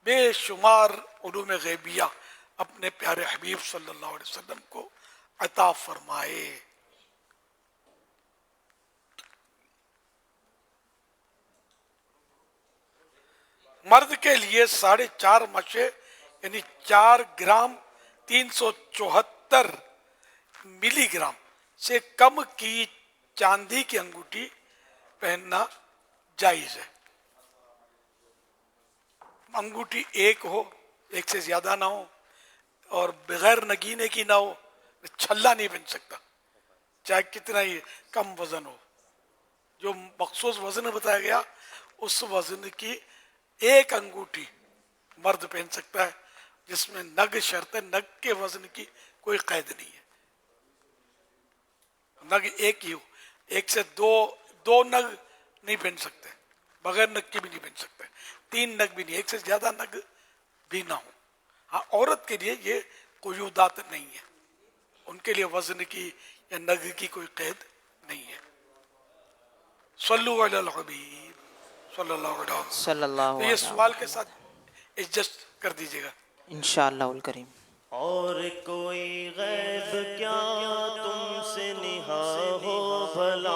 بے شمار علوم غیبیہ اپنے پیارے حبیب صلی اللہ علیہ وسلم کو عطا فرمائے. مرد کے لیے 4.5 مچے یعنی 4 گرام 374 ملی گرام سے کم کی چاندی کی انگوٹھی پہننا جائز ہے. انگوٹھی ایک ہو، ایک سے زیادہ نہ ہو، اور بغیر نگینے کی نہ ہو. چھلا نہیں بن سکتا چاہے کتنا ہی کم وزن ہو. جو مخصوص وزن بتایا گیا اس وزن کی ایک انگوٹھی مرد پہن سکتا ہے، جس میں نگ شرط ہے، نگ کے وزن کی کوئی قید نہیں ہے. نگ ایک ہی ہو، ایک سے دو نگ نہیں پہن سکتے، بغیر نگ کے بھی نہیں پہن سکتے، 3 نگ بھی نہیں، ایک سے زیادہ نگ بھی نہ ہو. ہاں عورت کے لیے یہ قیودات نہیں ہے، ان کے لیے وزن کی یا نگ کی کوئی قید نہیں ہے. صلو علی الحبیب صلی اللہ علیہ وسلم. صلی اللہ تو یہ علیہ سوال کے ساتھ ایڈجسٹ کر دیجیے گا انشاءاللہ الکریم. اور کوئی غیب کیا تم سے نہا ہو بھلا،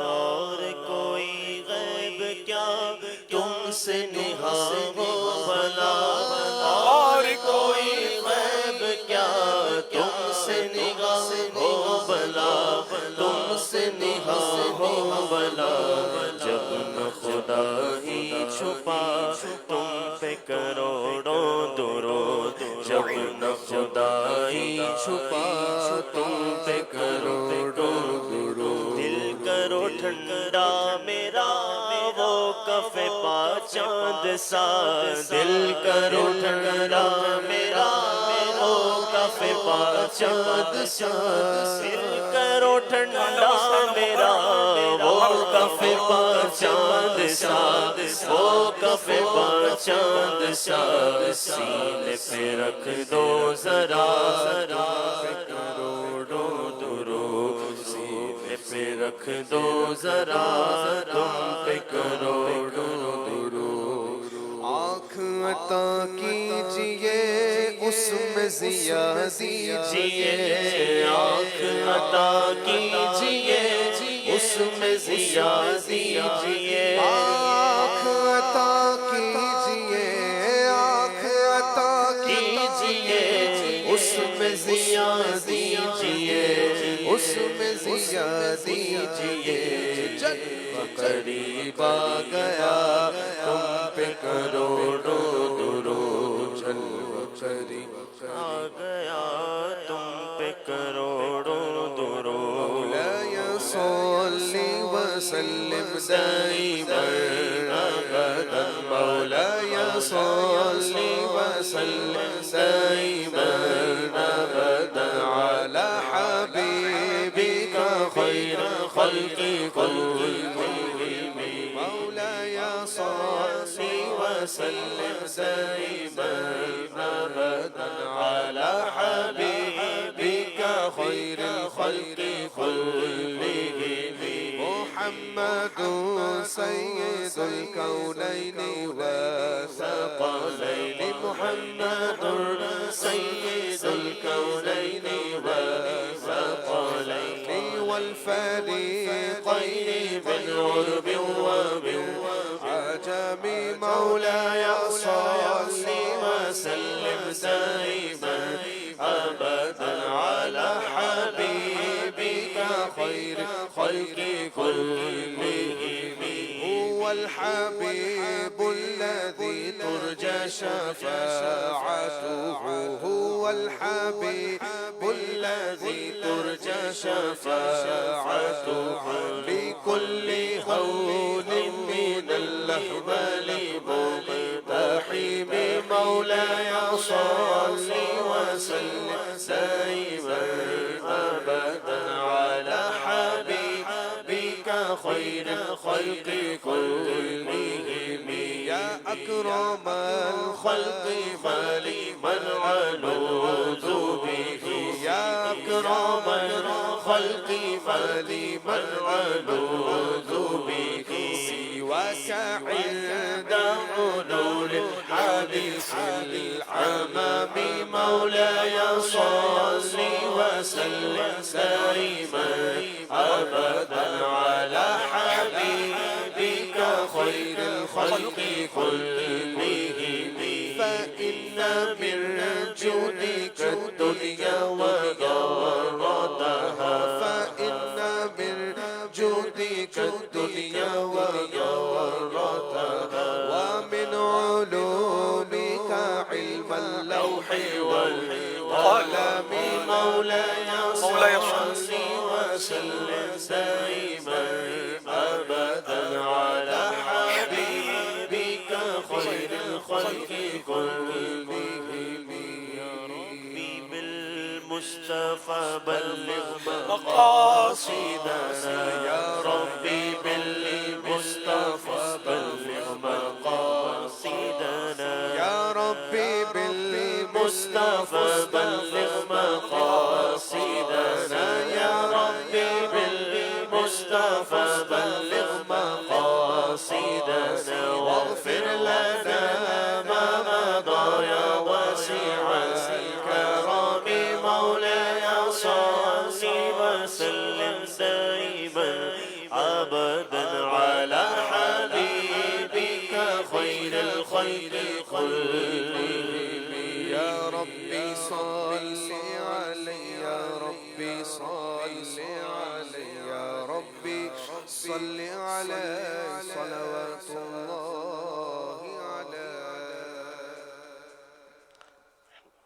اور کوئی غیب کیا تم سے نہا ہو بھلا، اور کوئی غیب کیا تم سے نہا ہو بھلا، تم سے نہا ہو بھلا، جب نہ خدا ہی چھپا تم پہ کروڑوں درود، جب نہ خدا ہی چھپا تم پہ کروڑوں درود. دل کرو ٹھنڈا میرا وہ کف پا چاند سا، دل کرو ٹھنڈا میرا وہ کف پا چاند سا، دل کرو ٹھنڈا میرا وہ کف پا چاند سا، وہ کف پا چاند سا، سینے پہ رکھ دو ذرا کروڑوں درود، سینے پہ رکھ دو ذرا تم پہ کروڑوں درود. آنکھ عطا کیجئے اس میں ضیا دیجئے، آنکھ عطا کیجئے اس میں ضیا دیجئے، آنکھ عطا کیجئے، آنکھ عطا کیجئے اس میں ضیا دیجئے، اس میں ضیا دیجئے. قریب آ گیا تم پہ کروڑوں درود، قریب آ گیا تم پہ کروڑوں درود. مولاي صل وسلم دائما ابدا، مولاي صل وسلم دائما ابدا على حبيبك وسلم دائما أبدا على حبيبك خير الخلق كلهم محمد سيد الكونين والثقلين محمد سيد الكونين والثقلين والفريقين من عرب ومن عجم مولاي صل وسلم دائما أبدا على حبيبك خير خلق كلهم هو الحبيب الذي ترجى شفاعته هو الحبيب الذي ترجى شفاعته بكل هون من الأحوال مقتحم مولاي صل وسلم دائما أبدا على حبيبك خير الخلق كلهم يا أكرم الخلق من علوذ به يا أكرم الخلق من علوذ به سواك عند حلول الحادث العمام مولاي صل وسلم دائما أبدا على حبيبك خير الخلق كلهم فإن من جودك الدنيا وغرتها فإن من جودك الدنيا وغرتها ومن علومك علم اللوح والقلم مولاي صل وسلم دائما أبدا على حبيبك خير الخلق كلهم يا ربي بالمصطفى بلغ مقاصدنا يا ربي بالمصطفى بلغ مقاصدنا يا ربي بالمصطفى بلغ مقاصدنا يا ربي بالمصطفى بلغ مقاصدنا واغفر لنا ما مضى يا واسع الكرم مولاي صل وسلم دائما أبدا على حبيبك خير الخلق كلهم يا ربي صل علي يا ربي صل علي يا ربي صل عليه صلوات الله عليه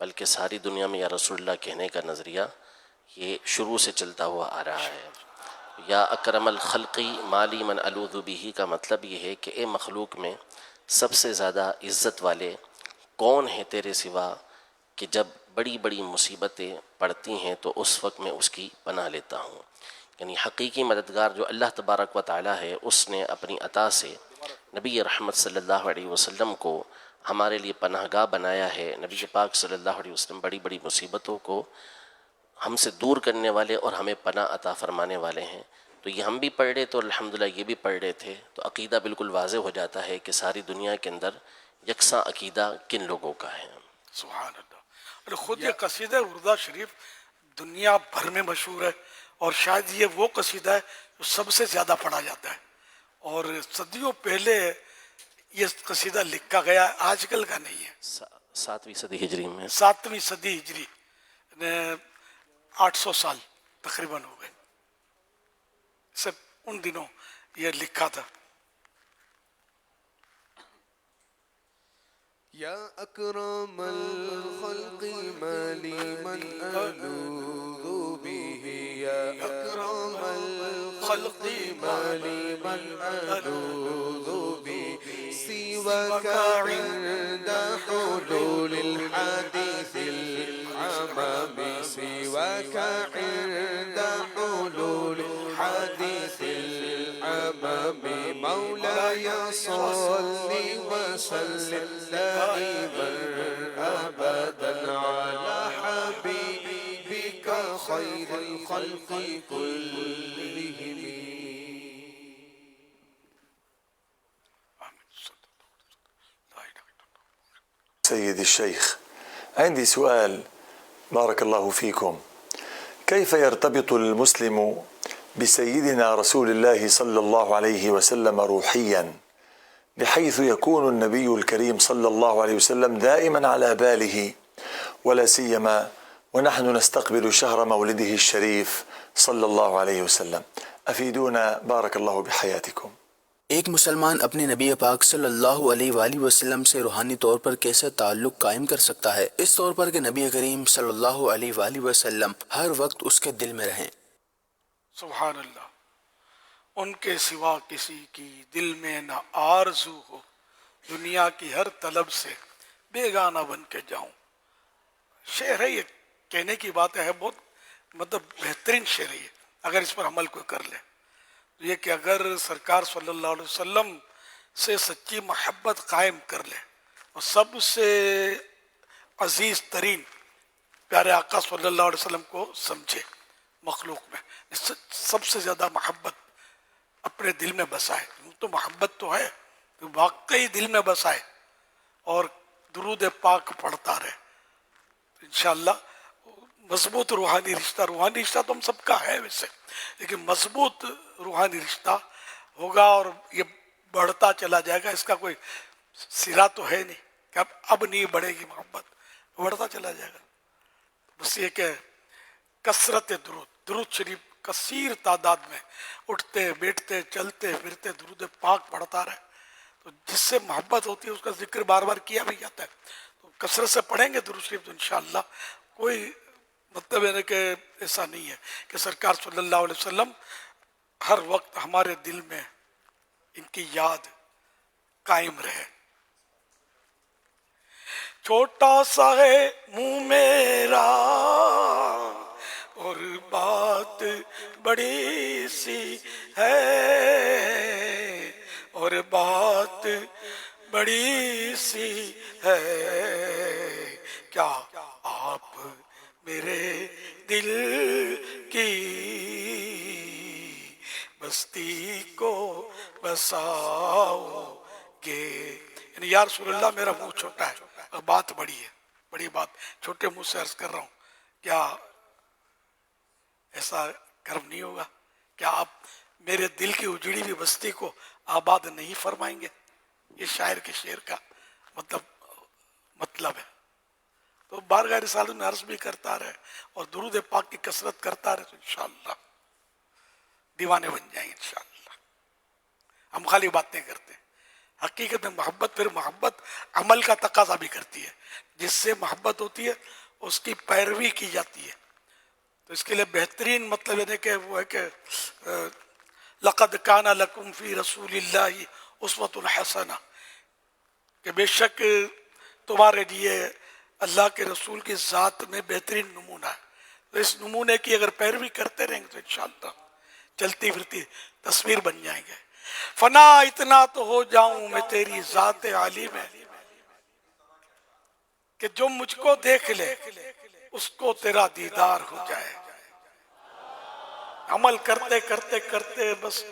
بلکہ ساری دنیا میں یا رسول اللہ کہنے کا نظریہ یہ شروع سے چلتا ہوا آ رہا ہے۔ یا اکرم الخلقی مالی من الوذ بہ کا مطلب یہ ہے کہ اے مخلوق میں سب سے زیادہ عزت والے کون ہیں تیرے سوا، کہ جب بڑی بڑی مصیبتیں پڑتی ہیں تو اس وقت میں اس کی پناہ لیتا ہوں۔ یعنی حقیقی مددگار جو اللہ تبارک و تعالی ہے، اس نے اپنی عطا سے نبی رحمت صلی اللہ علیہ وسلم کو ہمارے لیے پناہ گاہ بنایا ہے۔ نبی پاک صلی اللہ علیہ وسلم بڑی بڑی مصیبتوں کو ہم سے دور کرنے والے اور ہمیں پناہ عطا فرمانے والے ہیں۔ تو یہ ہم بھی پڑھ رہے تو الحمدللہ یہ بھی پڑھ رہے تھے، تو عقیدہ بالکل واضح ہو جاتا ہے کہ ساری دنیا کے اندر یکساں عقیدہ کن لوگوں کا ہے۔ سبحان اللہ۔ اور خود یہ قصیدہ وردہ شریف دنیا بھر میں مشہور ہے، اور شاید یہ وہ قصیدہ ہے جو سب سے زیادہ پڑھا جاتا ہے، اور صدیوں پہلے یہ قصیدہ لکھا گیا، آج کل کا نہیں ہے۔ 7ویں صدی ہجری میں، 7ویں صدی ہجری، 800 سال تقریباً ہو گئے سب ان دنوں یہ لکھا تھا۔ یا اکرم الخلق مالی من الوذ بہ، یا اکرم الخلق مالی من الوذ بہ، سواک عند حلول الحادث العمام، سواک عند حلول الحادث العمام، مولاي صل وسلم دائما ابدا على حبيبك خير الخلق كلهم۔ سيدي الشيخ، عندي سؤال بارك الله فيكم، كيف يرتبط المسلم بسيدنا رسول الله صلى الله عليه وسلم روحيا، بحيث يكون النبي الكريم صلى الله عليه وسلم دائما على باله، ولا سيما ونحن نستقبل شهر مولده الشريف صلى الله عليه وسلم؟ أفيدونا بارك الله بحياتكم۔ ایک مسلمان اپنے نبی پاک صلی اللہ علیہ وآلہ وسلم سے روحانی طور پر کیسے تعلق قائم کر سکتا ہے، اس طور پر کہ نبی کریم صلی اللہ علیہ وآلہ وسلم ہر وقت اس کے دل میں رہیں۔ سبحان اللہ۔ ان کے سوا کسی کی دل میں نہ آرزو ہو، دنیا کی ہر طلب سے بیگانہ بن کے جاؤں۔ شعر ہے، یہ کہنے کی بات ہے، بہت مطلب بہترین شعر ہے اگر اس پر عمل کوئی کر لے۔ یہ کہ اگر سرکار صلی اللہ علیہ وسلم سے سچی محبت قائم کر لے اور سب سے عزیز ترین پیارے آقا صلی اللہ علیہ وسلم کو سمجھے، مخلوق میں سب سے زیادہ محبت اپنے دل میں بسائے، تو محبت تو ہے تو واقعی دل میں بسائے اور درود پاک پڑھتا رہے، انشاءاللہ مضبوط روحانی رشتہ تو ہم سب کا ہے ویسے، لیکن مضبوط روحانی رشتہ ہوگا اور یہ بڑھتا چلا جائے گا۔ اس کا کوئی سرا تو ہے نہیں کہ اب نہیں بڑھے گی محبت، بڑھتا چلا جائے گا۔ بس یہ کہ کثرت درود شریف کثیر تعداد میں اٹھتے بیٹھتے چلتے پھرتے درود پاک پڑھتا رہے، تو جس سے محبت ہوتی ہے اس کا ذکر بار بار کیا بھی جاتا ہے، تو کثرت سے پڑھیں گے درود شریف تو انشاءاللہ کوئی مطلب ہے کہ ایسا نہیں ہے کہ سرکار صلی اللہ علیہ وسلم ہر وقت ہمارے دل میں ان کی یاد قائم رہے۔ چھوٹا سا ہے منہ میرا اور بات بڑی سی ہے، اور بات بڑی سی ہے، کیا آپ میرے دل کی بستی کو بساؤ گے۔ یعنی یا رسول اللہ میرا منہ چھوٹا ہے اور بات بڑی ہے، بڑی بات چھوٹے منہ سے عرض کر رہا ہوں، کیا ایسا کرم نہیں ہوگا؟ کیا آپ میرے دل کی اجڑی ہوئی بستی کو آباد نہیں فرمائیں گے؟ یہ شاعر کے شعر کا مطلب ہے۔ تو بارگاہ رسالت میں عرض بھی کرتا رہے اور درود پاک کی کثرت کرتا رہے تو انشاءاللہ دیوانے بن جائیں گے انشاءاللہ۔ ہم خالی باتیں کرتے ہیں، حقیقت میں محبت پھر محبت عمل کا تقاضا بھی کرتی ہے۔ جس سے محبت ہوتی ہے اس کی پیروی کی جاتی ہے. تو اس کے لیے بہترین مطلب یہ کہ وہ ہے کہ لقد کان لکم فی رسول اللہ اسوۃ حسنہ، کہ بے شک تمہارے لیے اللہ کے رسول کی ذات میں بہترین نمونہ ہے. تو اس نمونے کی اگر پیروی کرتے رہیں گے تو انشاءاللہ چلتی پھرتی تصویر بن جائیں گے. فنا اتنا تو ہو جاؤں میں تیری ذات عالی میں کہ جو مجھ کو دیکھ لے اس کو تیرا دیدار ہو جائے. عمل کرتے کرتے کرتے بس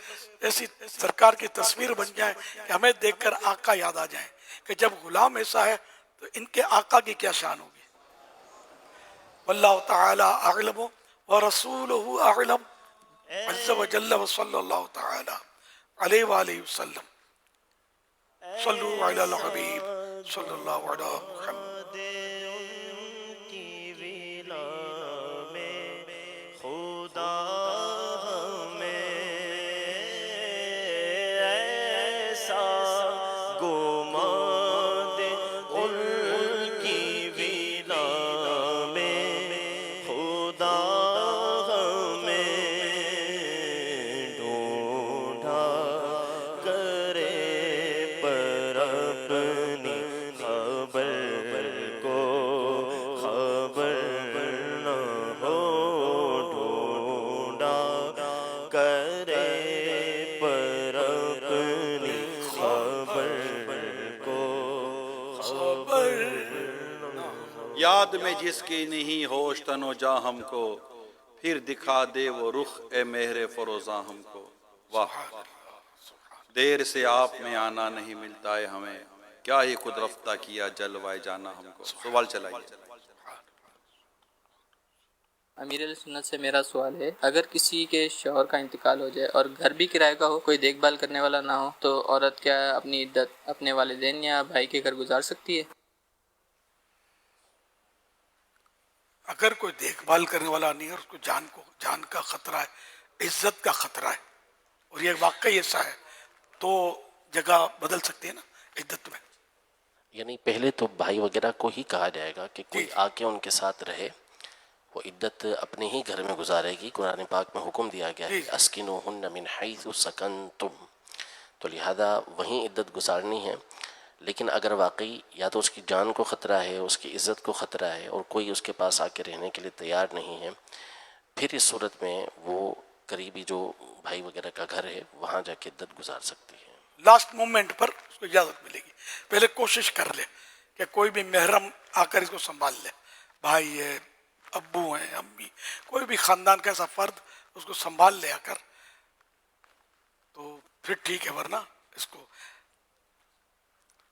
ایسی سرکار کی تصویر بن جائے کہ ہمیں دیکھ کر آقا یاد آ جائیں کہ جب غلام ایسا ہے تو ان کے آقا کی کیا شان ہوگی. واللہ تعالی اعلم ورسولہ اعلم عز وجل وصلی اللہ تعالی علیہ وآلہ وسلم. صلو علی الحبیب صلی اللہ علیہ محمد. یاد میں جس کی نہیں ہوش تن و جاں ہم کو، پھر دکھا دے وہ رخ اے مہر فروزاں ہم کو. واہ، دیر سے آپ میں آنا نہیں ملتا ہے ہمیں، کیا ہی خود رفتہ کیا جلوائے جانا ہم کو. سوال چلائیے. امیر علیہ سنت سے میرا سوال ہے، اگر کسی کے شوہر کا انتقال ہو جائے اور گھر بھی کرائے کا ہو، کوئی دیکھ بھال کرنے والا نہ ہو، تو عورت کیا اپنی عدت اپنے والدین یا بھائی کے گھر گزار سکتی ہے؟ اگر کوئی دیکھ بھال کرنے والا نہیں ہے اور اس کو جان کا خطرہ ہے، عزت کا خطرہ ہے، اور یہ واقعی ایسا ہے، تو جگہ بدل سکتی ہے نا عدت میں. یعنی پہلے تو بھائی وغیرہ کو ہی کہا جائے گا کہ کوئی آ کے ان کے ساتھ رہے، وہ عدت اپنے ہی گھر میں گزارے گی. قرآن پاک میں حکم دیا گیا ہے کہ اسکنوہن من حیث سکنتم، تو لہذا وہیں عدت گزارنی ہے. لیکن اگر واقعی یا تو اس کی جان کو خطرہ ہے، اس کی عزت کو خطرہ ہے، اور کوئی اس کے پاس آ کے رہنے کے لیے تیار نہیں ہے، پھر اس صورت میں وہ قریبی جو بھائی وغیرہ کا گھر ہے وہاں جا کے عدت گزار سکتی ہے. لاسٹ مومنٹ پر اس کو اجازت ملے گی. پہلے کوشش کر لے کہ کوئی بھی محرم آ کر اس کو سنبھال لے، بھائی ہے، ابو ہیں، امی، کوئی بھی خاندان کا ایسا فرد اس کو سنبھال لے آ کر، تو پھر ٹھیک ہے، ورنہ اس کو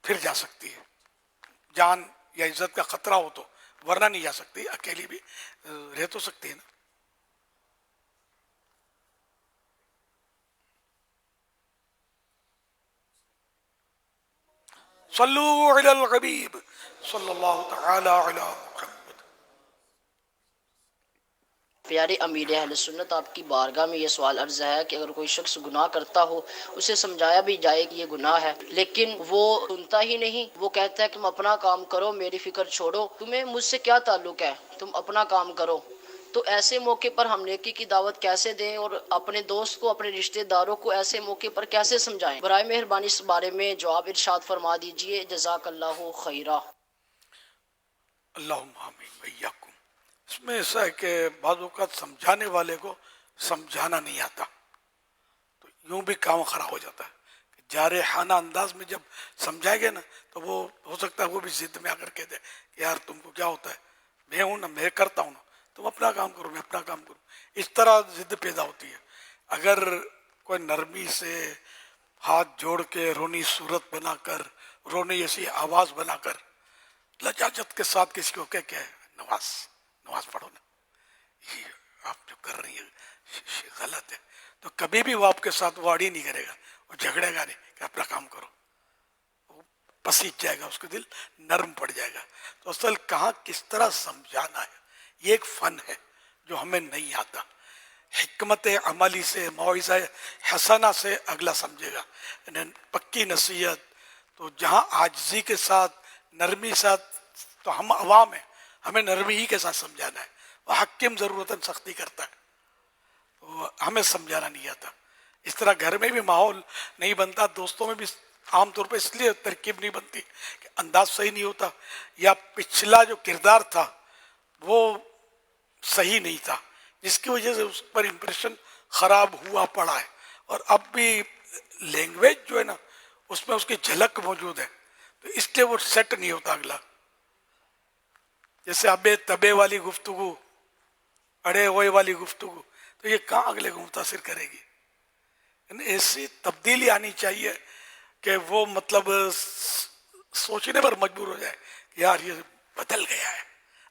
پھر جا سکتی ہے. جان یا عزت کا خطرہ ہو تو، ورنہ نہیں جا سکتی. اکیلی بھی رہ تو سکتی ہے نا. صلو علی الحبیب صلی اللہ تعالی علی محمد. پیارے امیر اہل سنت، آپ کی بارگاہ میں یہ سوال عرض ہے کہ اگر کوئی شخص گناہ کرتا ہو، اسے سمجھایا بھی جائے کہ یہ گناہ ہے، لیکن وہ سنتا ہی نہیں. وہ کہتا ہے تم اپنا کام کرو، میری فکر چھوڑو، تمہیں مجھ سے کیا تعلق ہے، تم اپنا کام کرو. تو ایسے موقع پر ہم نیکی کی دعوت کیسے دیں، اور اپنے دوست کو، اپنے رشتہ داروں کو ایسے موقع پر کیسے سمجھائیں؟ برائے مہربانی اس بارے میں جواب ارشاد فرما دیجئے، جزاک اللہ خیرہ. اللہم آمین وإیاکم. اس میں ایسا ہے کہ بعض اوقات سمجھانے والے کو سمجھانا نہیں آتا، تو یوں بھی کام خراب ہو جاتا ہے. جارحانہ انداز میں جب سمجھائے گے نا، تو وہ ہو سکتا ہے وہ بھی ضد میں آ کر کہہ دے کہ یار تم کو کیا ہوتا ہے، میں ہوں نا، میں کرتا ہوں نا، تم اپنا کام کرو، میں اپنا کام کروں. اس طرح ضد پیدا ہوتی ہے. اگر کوئی نرمی سے ہاتھ جوڑ کے رونی صورت بنا کر، رونی ایسی آواز بنا کر، لجاجت کے ساتھ کسی کو کہہ کہ نماز پڑھو نا، یہ آپ جو کر رہی ہیں غلط ہے، تو کبھی بھی وہ آپ کے ساتھ واڑی نہیں کرے گا، وہ جھگڑے گا نہیں کہ اپنا کام کرو. وہ پسیج جائے گا، اس کا دل نرم پڑ جائے گا. تو اصل کہاں کس طرح سمجھانا ہے، یہ ایک فن ہے جو ہمیں نہیں آتا. حکمت عملی سے، موعظہ حسنہ سے اگلا سمجھے گا. پکی نصیحت تو جہاں عاجزی کے ساتھ، نرمی ساتھ تو ہم عوام ہیں، ہمیں نرمی ہی کے ساتھ سمجھانا ہے. وہ حکیم ضرورتاً سختی کرتا ہے، تو ہمیں سمجھانا نہیں آتا. اس طرح گھر میں بھی ماحول نہیں بنتا، دوستوں میں بھی عام طور پہ اس لیے ترکیب نہیں بنتی کہ انداز صحیح نہیں ہوتا، یا پچھلا جو کردار تھا وہ صحیح نہیں تھا، جس کی وجہ سے اس پر امپریشن خراب ہوا پڑا ہے. اور اب بھی لینگویج جو ہے نا اس میں اس کی جھلک موجود ہے، تو اس لیے وہ سیٹ نہیں ہوتا اگلا. جیسے ابے تبے والی گفتگو، اڑے ہوئے والی گفتگو، تو یہ کہاں اگلے کو متاثر کرے گی؟ ایسی تبدیلی آنی چاہیے کہ وہ مطلب سوچنے پر مجبور ہو جائے کہ یار یہ بدل گیا ہے،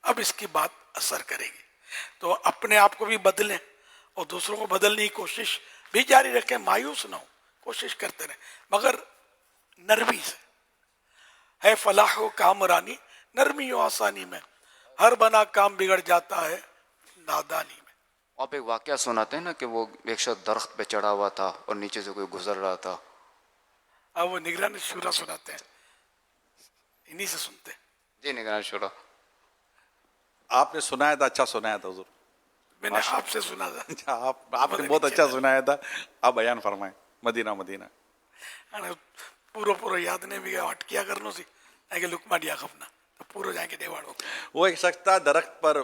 اب اس کی بات اثر کرے گی. تو اپنے آپ کو بھی بدلیں اور دوسروں کو بدلنے کی کوشش بھی جاری رکھیں، مایوس نہ ہو، کوشش کرتے رہیں مگر نرمی سے. ہے فلاح و کامرانی نرمی و آسانی میں، ہر بنا کام بگڑ جاتا ہے نادانی میں. آپ ایک واقعہ سناتے ہیں نا کہ وہ ایک شخص درخت پہ چڑھا ہوا تھا اور نیچے سے کوئی گزر رہا تھا. اب وہ نگران شورا سناتے ہیں، انہی سے سنتے ہیں. جی نگران شورا. آپ نے سنایا تھا، اچھا سنایا تھا حضور. میں نے آپ سے سنا تھا. آپ نے بہت اچھا سنایا تھا. آپ بیان فرمائیں. مدینہ مدینہ پورا یاد نہیں بھی ہٹ کیا کرنو سی کہ لکما دیا خفنا تو پورا جائیں گے دیواڑوں. وہ ایک شخص تھا درخت پر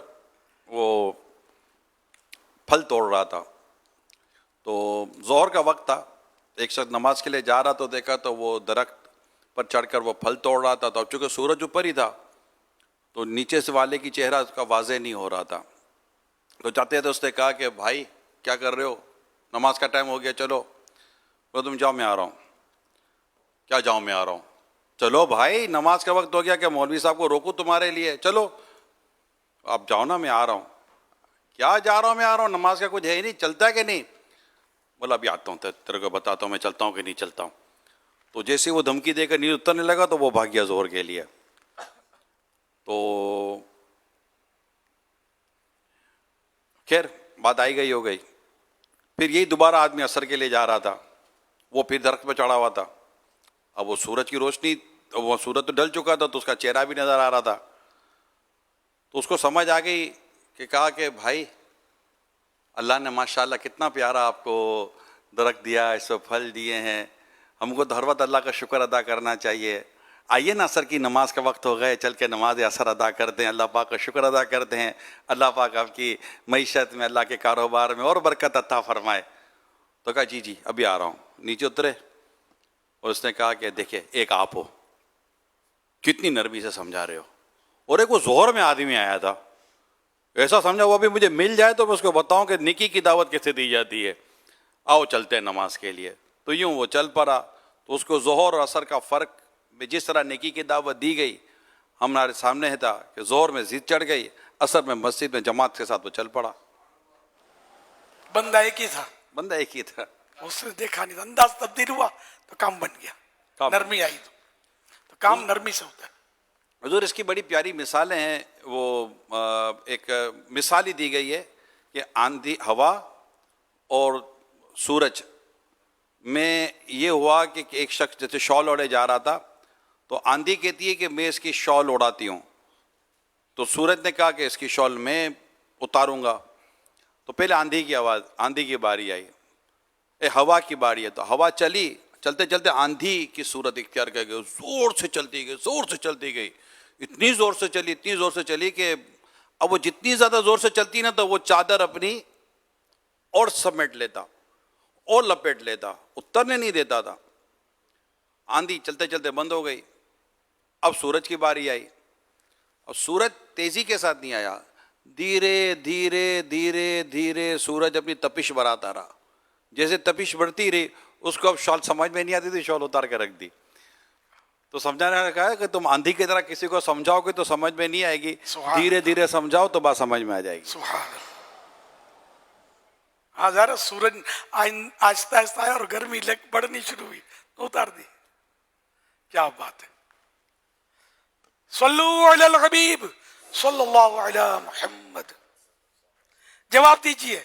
وہ پھل توڑ رہا تھا. تو ظہر کا وقت تھا، ایک شخص نماز کے لیے جا رہا تو دیکھا تو وہ درخت پر چڑھ کر وہ پھل توڑ رہا تھا. تو اب چونکہ سورج اوپر ہی تھا تو نیچے سے والے کی چہرہ اس کا واضح نہیں ہو رہا تھا. تو چاہتے تھے، اس نے کہا کہ بھائی کیا کر رہے ہو، نماز کا ٹائم ہو گیا، چلو. وہ تم جاؤ میں آ رہا ہوں. کیا جاؤ میں آ رہا ہوں؟ چلو بھائی نماز کا وقت ہو گیا، کہ مولوی صاحب کو روکوں تمہارے لیے؟ چلو آپ جاؤ نا، میں آ رہا ہوں. کیا جا رہا ہوں میں آ رہا ہوں، نماز کا کچھ ہے ہی نہیں، چلتا ہے کہ نہیں؟ بولا ابھی آتا ہوں، تیرے کو بتاتا ہوں میں چلتا ہوں کہ نہیں چلتا ہوں. تو جیسے وہ دھمکی دے کر نیچے اترنے لگا تو وہ بھاگ گیا ظہر کے لیے. تو خیر بات آئی گئی ہو گئی. پھر یہی دوبارہ آدمی عصر کے لیے جا رہا تھا، وہ پھر درخت پہ چڑھا ہوا تھا. اب وہ سورج کی روشنی، وہ سورج تو ڈل چکا تھا تو اس کا چہرہ بھی نظر آ رہا تھا. تو اس کو سمجھ آ گئی کہ کہا کہ بھائی اللہ نے ماشاءاللہ کتنا پیارا آپ کو درخت دیا، اس کو پھل دیے ہیں، ہم کو تو ہر وقت اللہ کا شکر ادا کرنا چاہیے. آئیے نا عصر کی نماز کا وقت ہو گئے، چل کے نماز عصر ادا کرتے ہیں، اللہ پاک کا شکر ادا کرتے ہیں، اللہ پاک آپ کی معیشت میں، اللہ کے کاروبار میں اور برکت عطا فرمائے. تو کہا جی ابھی آ رہا ہوں. نیچے اترے اور اس نے کہا کہ دیکھیں ایک آپ ہو، کتنی نرمی سے سمجھا رہے ہو، اور ایک وہ ظہر میں آدمی آیا تھا، ایسا سمجھا وہ بھی مجھے مل جائے تو میں اس کو بتاؤں کہ نیکی کی دعوت کیسے دی جاتی ہے، آؤ چلتے ہیں نماز کے لیے. تو یوں وہ چل پڑا. تو اس کو ظہر اور عصر کا فرق میں جس طرح نیکی کی دعوت دی گئی ہمارے سامنے تھا کہ ظہر میں ضد چڑھ گئی، عصر میں مسجد میں جماعت کے ساتھ وہ چل پڑا. بندہ ایک ہی تھا، بندہ ایک ہی تھا. اس نے دیکھا نہیں، انداز تبدیل ہوا تو کام بن گیا، نرمی آئی تو کام نرمی سے ہوتا ہے. حضور اس کی بڑی پیاری مثالیں ہیں. وہ ایک مثال ہی دی گئی ہے کہ آندھی، ہوا اور سورج میں یہ ہوا کہ ایک شخص جیسے شال اوڑے جا رہا تھا تو آندھی کہتی ہے کہ میں اس کی شال اڑاتی ہوں. تو سورج نے کہا کہ اس کی شال میں اتاروں گا. تو پہلے آندھی کی آواز، آندھی کی باری آئی. ہوا کی باری ہے تو ہوا چلی، چلتے چلتے آندھی کی صورت اختیار کر گئی، زور سے چلتی گئی، زور سے چلتی گئی، اتنی زور سے چلی، اتنی زور سے چلی کہ اب وہ جتنی زیادہ زور سے چلتی نا تو وہ چادر اپنی اور سمیٹ لیتا اور لپیٹ لیتا، اترنے نہیں دیتا تھا. آندھی چلتے چلتے بند ہو گئی. اب سورج کی باری آئی. اور سورج تیزی کے ساتھ نہیں آیا، دھیرے دھیرے دھیرے دھیرے سورج اپنی تپش بڑھاتا رہا. جیسے تپش بڑھتی رہی اس کو اب شال سمجھ میں نہیں آتی تھی، شال اتار کے رکھ دی. تو سمجھانے نے کہا کہ تم آندھی کی طرح کسی کو سمجھاؤ گے تو سمجھ میں نہیں آئے گی، دھیرے دھیرے سمجھاؤ تو بات سمجھ میں آ جائے گی. سبحان اللہ. ہزارہ سورج آہستہ آہستہ آیا اور گرمی بڑھنی شروع ہوئی تو اتار دی. کیا بات ہے. صلو علی الحبیب صلی اللہ علی محمد. جواب دیجئے.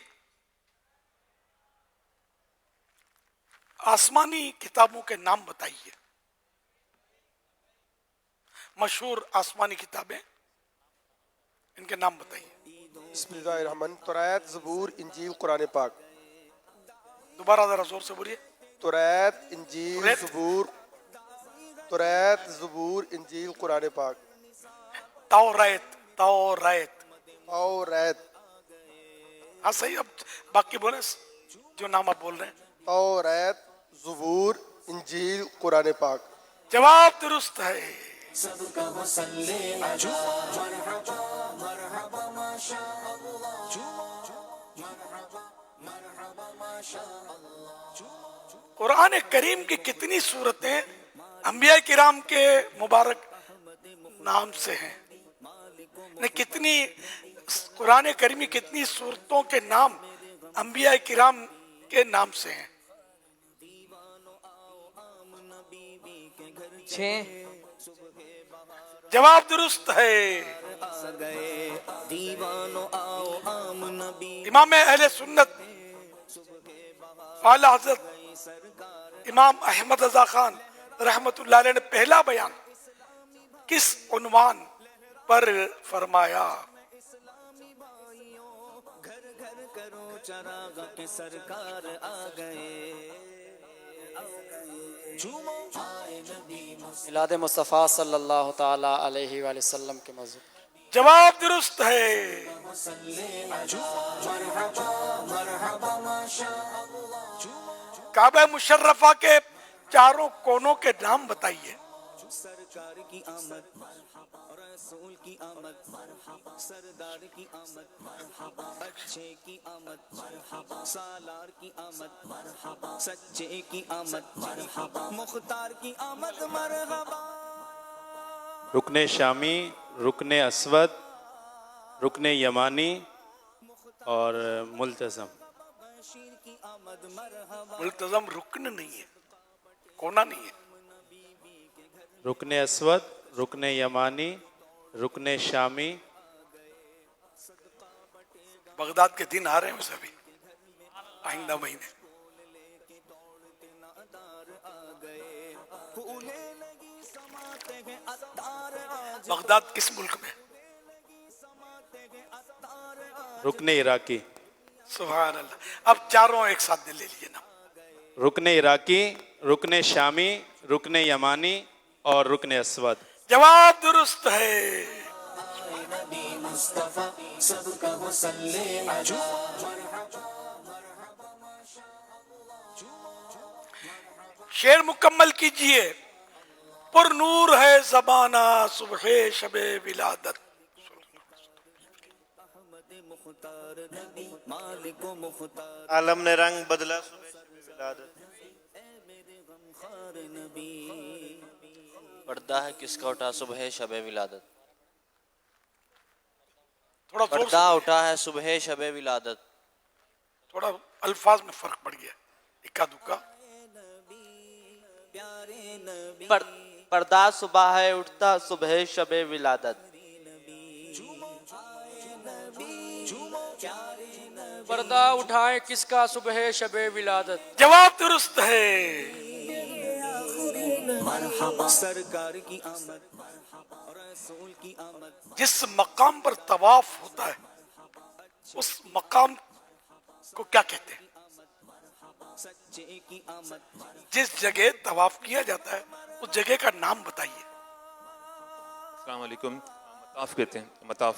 آسمانی کتابوں کے نام بتائیے، مشہور آسمانی کتابیں. ان کے نام بتائیے. بسم اللہ الرحمن. توریت، زبور، انجیل، قرآن پاک. دوبارہ ذرا زور سے بولیے. توریت، انجیل، زبور. توریت، زبور، انجیل، قرآن پاک. توریت. ہاں صحیح. اب باقی بولے جو نام آپ بول رہے ہیں. توریت، زبور، انجیل، قرآن پاک. جواب درست ہے. قرآن کریم کی کتنی صورتیں انبیاء کرام کے مبارک نام سے ہیں. کتنی قرآن کریم کی کتنی صورتوں کے نام انبیاء کرام کے نام سے ہیں. 6. جواب درست ہے. امام اہل سنت اعلی حضرت امام احمد رضا خان رحمت اللہ علیہ نے پہلا بیان کس عنوان پر فرمایا؟ میلاد مصطفیٰ صلی اللہ تعالی علیہ وآلہ وسلم کے موضوع. جواب درست ہے. کعبہ مشرفہ کے چاروں کونوں کے نام بتائیے. سرکار کی آمد، رسول کی آمد، سردار کی آمد، اچھے کی آمد، سالار کی آمد، سچے کی آمد، مختار کی آمد. مرحبا. رکن شامی، رکن اسود، رکن یمانی اور ملتزم. ملتزم رکن نہیں ہے، کونا نہیں ہے. رکن اسود، رکن یمانی، رکن شامی. بغداد کے دن آ رہے ہیں سبھی آئندہ مہینے. بغداد کس ملک میں؟ رکن عراقی. سبحان اللہ. اب چاروں ایک ساتھ لے لیجیے نا. رکن عراقی، رکن شامی، رکن یمانی اور رکن اسود. جواب درست ہے. شعر مکمل کیجئے. پر نور ہے زبانہ صبح شب ولادت. عالم نے رنگ بدلا صبح ولادت. پردہ ہے کس کا اٹھا صبح شب ولادت. تھوڑا پردہ اٹھا ہے صبح شب ولادت. تھوڑا الفاظ میں فرق پڑ گیا. اکا دکا. پردہ صبح ہے اٹھتا صبح شب ولادت. پردہ اٹھائے کس کا صبح شب ولادت. جواب درست ہے. سرکار کی آمد، رسول کی آمد. جس مقام پر طواف ہوتا ہے اس مقام کو کیا کہتے ہیں؟ سچے کی آمد. جس جگہ طواف کیا جاتا ہے اس جگہ کا نام بتائیے. السلام علیکم. مطاف کہتے ہیں. مطاف.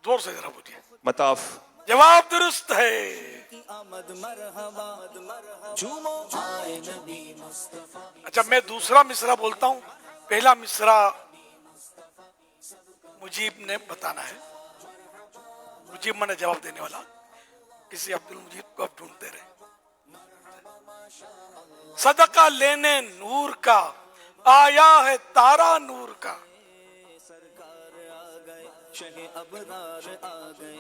زور سے ذرا بولیے. مطاف. جواب درست ہے. اچھا میں دوسرا مصرع بولتا ہوں. پہلا مصرع مجیب نے بتانا ہے. مجیب میں نے جواب دینے والا. کسی عبد المجید کو آپ ڈھونڈتے رہے. صدقہ لینے نور کا آیا ہے تارا نور کا.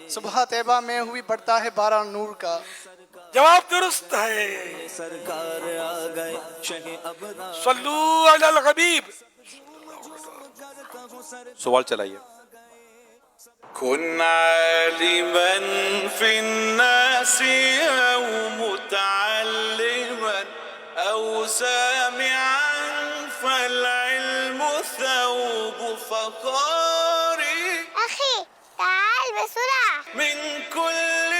صبح طیبہ میں ہوئی بڑھتا ہے بارہ نور کا. جواب درست ہے. سرکار آ گئے شہ ابرار. صلو علی الحبیب. سوال چلائیے. كن عالما في الناس أو متعلما أو سامعا فالعلم ثوب فقاري. أخي نے سنا؟ من كل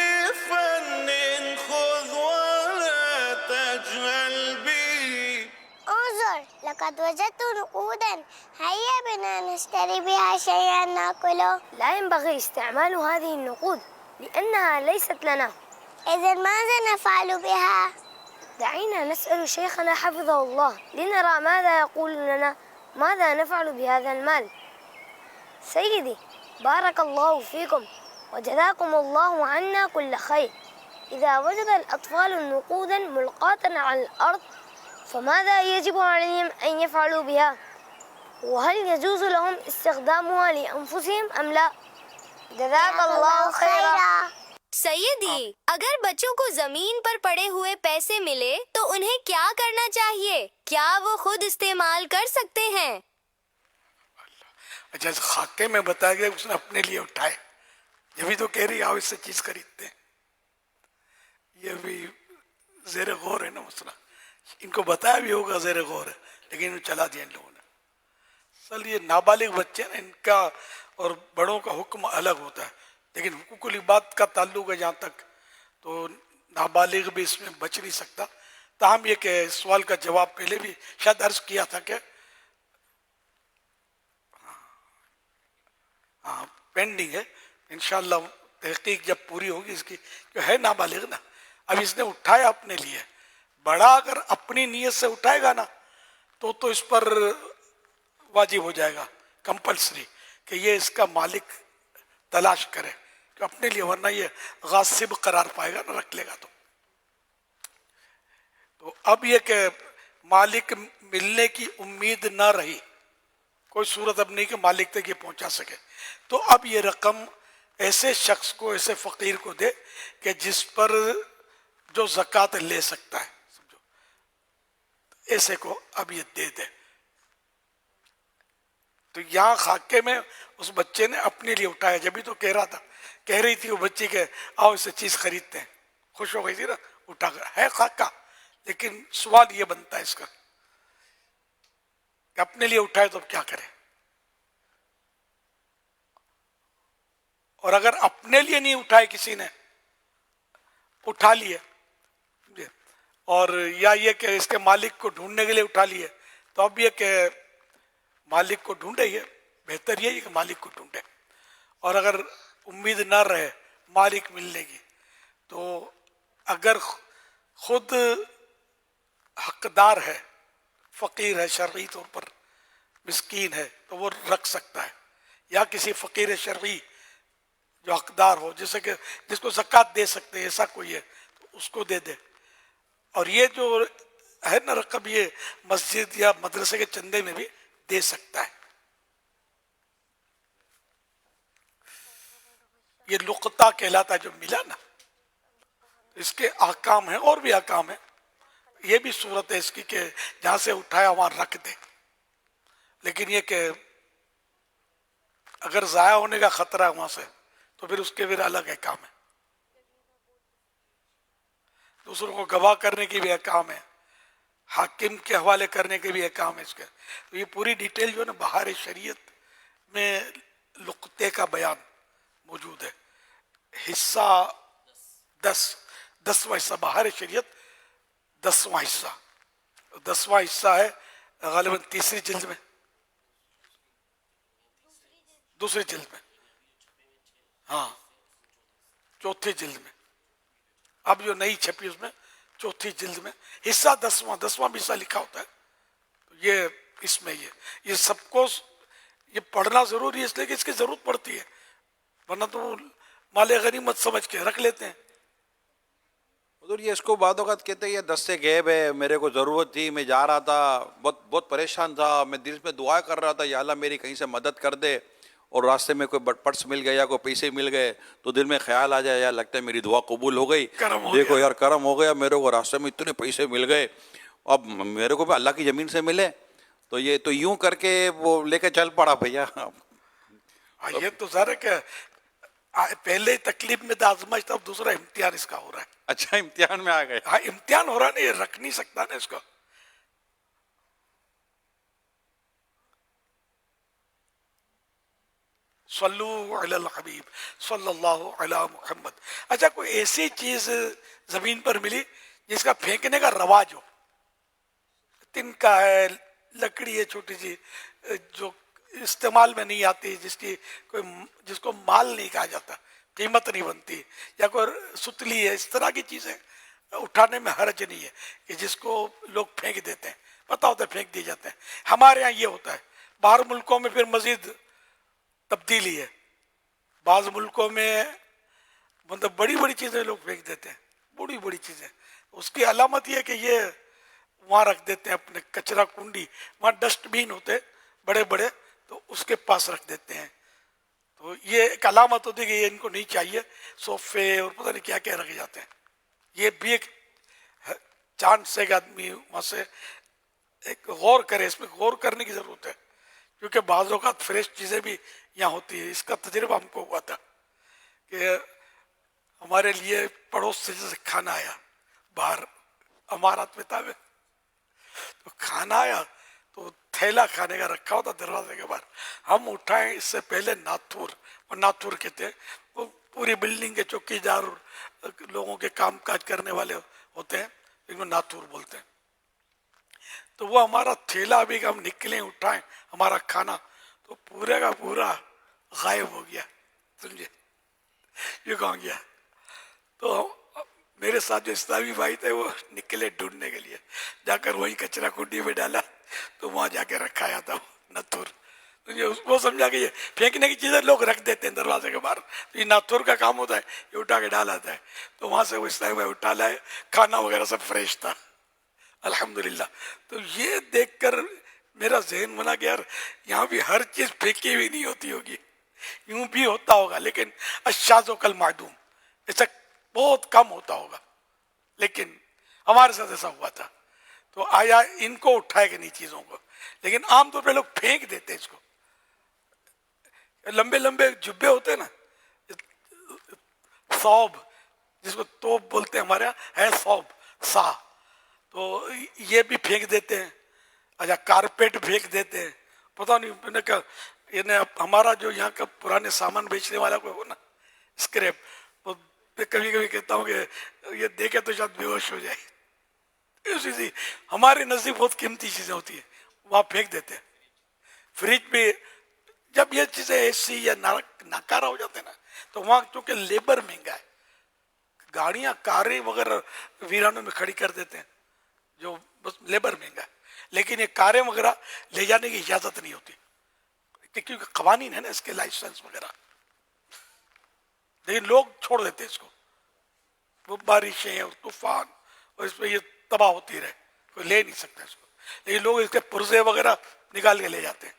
فن خذ ولا تجهل به. انظر لقد وجدت نقودا هيا بنا نشتري بها شيئا ناكله. لا ينبغي استعمال هذه النقود لأنها ليست لنا. إذا ماذا نفعل بها؟ دعينا نسأل شيخنا حفظه الله لنرى ماذا يقول لنا ماذا نفعل بهذا المال. سيدي بارك الله فيكم وجزاكم الله عنا كل خير. إذا وجد الأطفال نقودا ملقاة على الأرض فماذا يجب عليهم أن يفعلوا بها؟ وهل يجوز لهم استخدامها لأنفسهم أم لا؟ جزاك الله خيرا. سیدی اگر بچوں کو زمین پر پڑے ہوئے پیسے ملے تو انہیں کیا کرنا چاہیے؟ کیا وہ خود استعمال کر سکتے ہیں؟ اچھا خاکے میں بتایا گیا اس نے اپنے لیے اٹھائے. یہ بھی تو کہہ رہی آؤ اس سے چیز خریدتے ہیں. یہ بھی زیر غور ہے نا مسئلہ. ان کو بتایا بھی ہوگا زیر غور ہے لیکن انہوں چلا دیا ان لوگوں نے. اصل یہ نابالغ بچے نا ان کا اور بڑوں کا حکم الگ ہوتا ہے لیکن حقوق العباد کا تعلق ہے جہاں تک تو نابالغ بھی اس میں بچ نہیں سکتا. تاہم یہ کہ سوال کا جواب پہلے بھی شاید عرض کیا تھا کہ ہاں پینڈنگ ہے انشاءاللہ تحقیق جب پوری ہوگی اس کی جو ہے نابالغ نا. اب اس نے اٹھایا اپنے لیے. بڑا اگر اپنی نیت سے اٹھائے گا نا تو اس پر واجب ہو جائے گا کمپلسری کہ یہ اس کا مالک تلاش کرے کہ اپنے لیے ورنہ یہ غاصب قرار پائے گا نا رکھ لے گا تو اب یہ کہ مالک ملنے کی امید نہ رہی کوئی صورت اب نہیں کہ مالک تک یہ پہنچا سکے تو اب یہ رقم ایسے شخص کو ایسے فقیر کو دے کہ جس پر جو زکوٰۃ لے سکتا ہے سمجھو ایسے کو اب یہ دے دے. تو یہاں خاکے میں اس بچے نے اپنے لیے اٹھایا. جبھی تو کہہ رہی تھی وہ بچی کہ آؤ اس سے چیز خریدتے ہیں. خوش ہو گئی تھی نا اٹھا کر. ہے خاکہ لیکن سوال یہ بنتا ہے اس کا کہ اپنے لیے اٹھائے تو اب کیا کرے. اور اگر اپنے لیے نہیں اٹھائے کسی نے اٹھا لیے اور یا یہ کہ اس کے مالک کو ڈھونڈنے کے لیے اٹھا لیے تو اب یہ کہ مالک کو ڈھونڈے. یہ بہتر یہی کہ مالک کو ڈھونڈے. اور اگر امید نہ رہے مالک ملنے کی تو اگر خود حقدار ہے فقیر ہے شرعی طور پر مسکین ہے تو وہ رکھ سکتا ہے. یا کسی فقیر شرعی جو حقدار ہو جیسے کہ جس کو زکوٰۃ دے سکتے ہیں ایسا کوئی ہے تو اس کو دے دے. اور یہ جو ہے نا رقم یہ مسجد یا مدرسے کے چندے میں بھی دے سکتا ہے. یہ لقطہ کہلاتا ہے جو ملا نا. اس کے احکام ہیں اور بھی احکام ہیں. یہ بھی صورت ہے اس کی کہ جہاں سے اٹھایا وہاں رکھ دے. لیکن یہ کہ اگر ضائع ہونے کا خطرہ ہے وہاں سے تو پھر اس کے پھر الگ احکام ہے. دوسروں کو گواہ کرنے کی بھی احکام ہے. حاکم کے حوالے کرنے کے بھی احکام ہے اس کے. تو یہ پوری ڈیٹیل جو ہے نا بہار شریعت میں لقطے کا بیان موجود ہے. حصہ 10واں حصہ بہار شریعت 10واں حصہ. 10واں حصہ ہے غالباً تیسری جلد میں دوسری جلد میں ہاں چوتھی جلد میں. اب جو نئی چھپی اس میں چوتھی جلد میں حصہ 10واں بھی حصہ لکھا ہوتا ہے. یہ اس میں یہ سب کو یہ پڑھنا ضروری ہے اس لیے کہ اس کی ضرورت پڑتی ہے ورنہ تو مال غنیمت سمجھ کے رکھ لیتے ہیں. حضور یہ اس کو بعد اوقات کہتے ہیں یہ دستے غیب ہے میرے کو ضرورت تھی میں جا رہا تھا بہت پریشان تھا میں دل میں دعا کر رہا تھا یا اللہ میری کہیں سے مدد کر دے اور راستے میں کوئی پرس مل گیا کوئی پیسے مل گئے تو دل میں خیال آ جائے یار لگتا ہے میری دعا قبول ہو گئی دیکھو یار کرم ہو گیا میرے کو راستے میں اتنے پیسے مل گئے اب میرے کو بھی اللہ کی زمین سے ملے تو یہ تو یوں کر کے وہ لے کے چل پڑا بھیا. یہ تو ظاہر ہے کہ پہلے تکلیف میں آزمائش تھا اب دوسرا امتحان اس کا ہو رہا ہے. اچھا امتحان میں آ گئے. ہاں امتحان ہو رہا ہے نا یہ رکھ نہیں سکتا نا اس کو. صلو علی الحبیب صلی اللہ علی محمد. اچھا کوئی ایسی چیز زمین پر ملی جس کا پھینکنے کا رواج ہو؟ تنکا ہے، لکڑی ہے چھوٹی سی جو استعمال میں نہیں آتی، جس کو مال نہیں کہا جاتا، قیمت نہیں بنتی، یا کوئی ستلی ہے، اس طرح کی چیزیں اٹھانے میں حرج نہیں ہے کہ جس کو لوگ پھینک دیتے ہیں، پتہ ہوتا ہے پھینک دیے جاتے ہیں. ہمارے ہاں یہ ہوتا ہے. باہر ملکوں میں پھر مزید تبدیلی ہے. بعض ملکوں میں مطلب بڑی بڑی چیزیں لوگ پھینک دیتے ہیں، بڑی بڑی چیزیں. اس کی علامت یہ ہے کہ یہ وہاں رکھ دیتے ہیں اپنے کچرا کنڈی، وہاں ڈسٹ بین ہوتے بڑے بڑے، تو اس کے پاس رکھ دیتے ہیں. تو یہ ایک علامت ہوتی ہے کہ یہ ان کو نہیں چاہیے. صوفے اور پتہ نہیں کیا کیا رکھے جاتے ہیں. یہ بھی ایک چانس سے کہ آدمی وہاں سے ایک غور کرے. اس میں غور کرنے کی ضرورت ہے کیونکہ بعض اوقات فریش چیزیں بھی یہاں ہوتی ہے. اس کا تجربہ ہم کو ہوا تھا کہ ہمارے لیے پڑوس سے جیسے کھانا آیا باہر امارات میں تھا، تو کھانا آیا تو تھیلا کھانے کا رکھا ہوتا دروازے کے باہر. ہم اٹھائیں اس سے پہلے ناتھور، اور ناتھور کہتے ہیں وہ پوری بلڈنگ کے چوکی دار لوگوں کے کام کاج کرنے والے ہوتے ہیں، ان کو ناتھور بولتے ہیں. تو وہ ہمارا تھیلا بھی کہ ہم نکلیں اٹھائیں ہمارا کھانا، تو پورے کا پورا غائب ہو گیا. سمجھے یہ کہاں گیا؟ تو میرے ساتھ جو اسلامی بھائی تھے وہ نکلے ڈھونڈنے کے لیے، جا کر وہیں کچرا کنڈی میں ڈالا تو وہاں جا کے رکھایا تھا ناتھور. وہ سمجھا کہ یہ پھینکنے کی چیزیں لوگ رکھ دیتے ہیں دروازے کے باہر، تو یہ ناتھور کا کام ہوتا ہے، یہ اٹھا کے ڈال آتا ہے. تو وہاں سے وہ اسلامی بھائی اٹھا لائے، کھانا وغیرہ سب فریش تھا الحمدللہ. تو یہ دیکھ کر میرا ذہن بنا کہ یار یہاں بھی ہر چیز پھینکی ہوئی نہیں ہوتی ہوگی، یوں بھی ہوتا ہوگا، لیکن الشاذ کالمعدوم، ایسا بہت کم ہوتا ہوگا. لیکن ہمارے ساتھ ایسا ہوا تھا. تو آیا ان کو اٹھائے کہ نہیں چیزوں کو، لیکن عام طور پہ لوگ پھینک دیتے اس کو. لمبے لمبے جبے ہوتے ہیں نا، ثوب جس کو توب بولتے ہیں، ہمارے یہاں ہے ثوب سا، تو یہ بھی پھینک دیتے ہیں. اچھا کارپیٹ پھینک دیتے ہیں. پتہ نہیں میں نے کہا ہمارا جو یہاں کا پرانے سامان بیچنے والا کوئی ہو نا اسکریپ، میں کبھی کبھی کہتا ہوں کہ یہ دیکھے تو شاید بے ہوش ہو جائے. اسی سے ہمارے نزدیک بہت قیمتی چیزیں ہوتی ہیں وہاں پھینک دیتے ہیں. فریج پہ جب یہ چیزیں ایسی یا ناکارہ ہو جاتے ہیں نا، تو وہاں چونکہ لیبر مہنگا ہے، گاڑیاں کاریں وغیرہ ویرانوں میں کھڑی کر دیتے ہیں جو بس لیبر مہنگا ہے. لیکن یہ کاریں وغیرہ لے جانے کی اجازت نہیں ہوتی کیونکہ قوانین ہے نا اس کے، لائسنس وغیرہ. لیکن لوگ چھوڑ دیتے اس کو، وہ بارشیں اور طوفان اور اس پہ یہ تباہ ہوتی رہے، کوئی لے نہیں سکتا اس کو. لیکن لوگ اس کے پرزے وغیرہ نکال کے لے جاتے ہیں.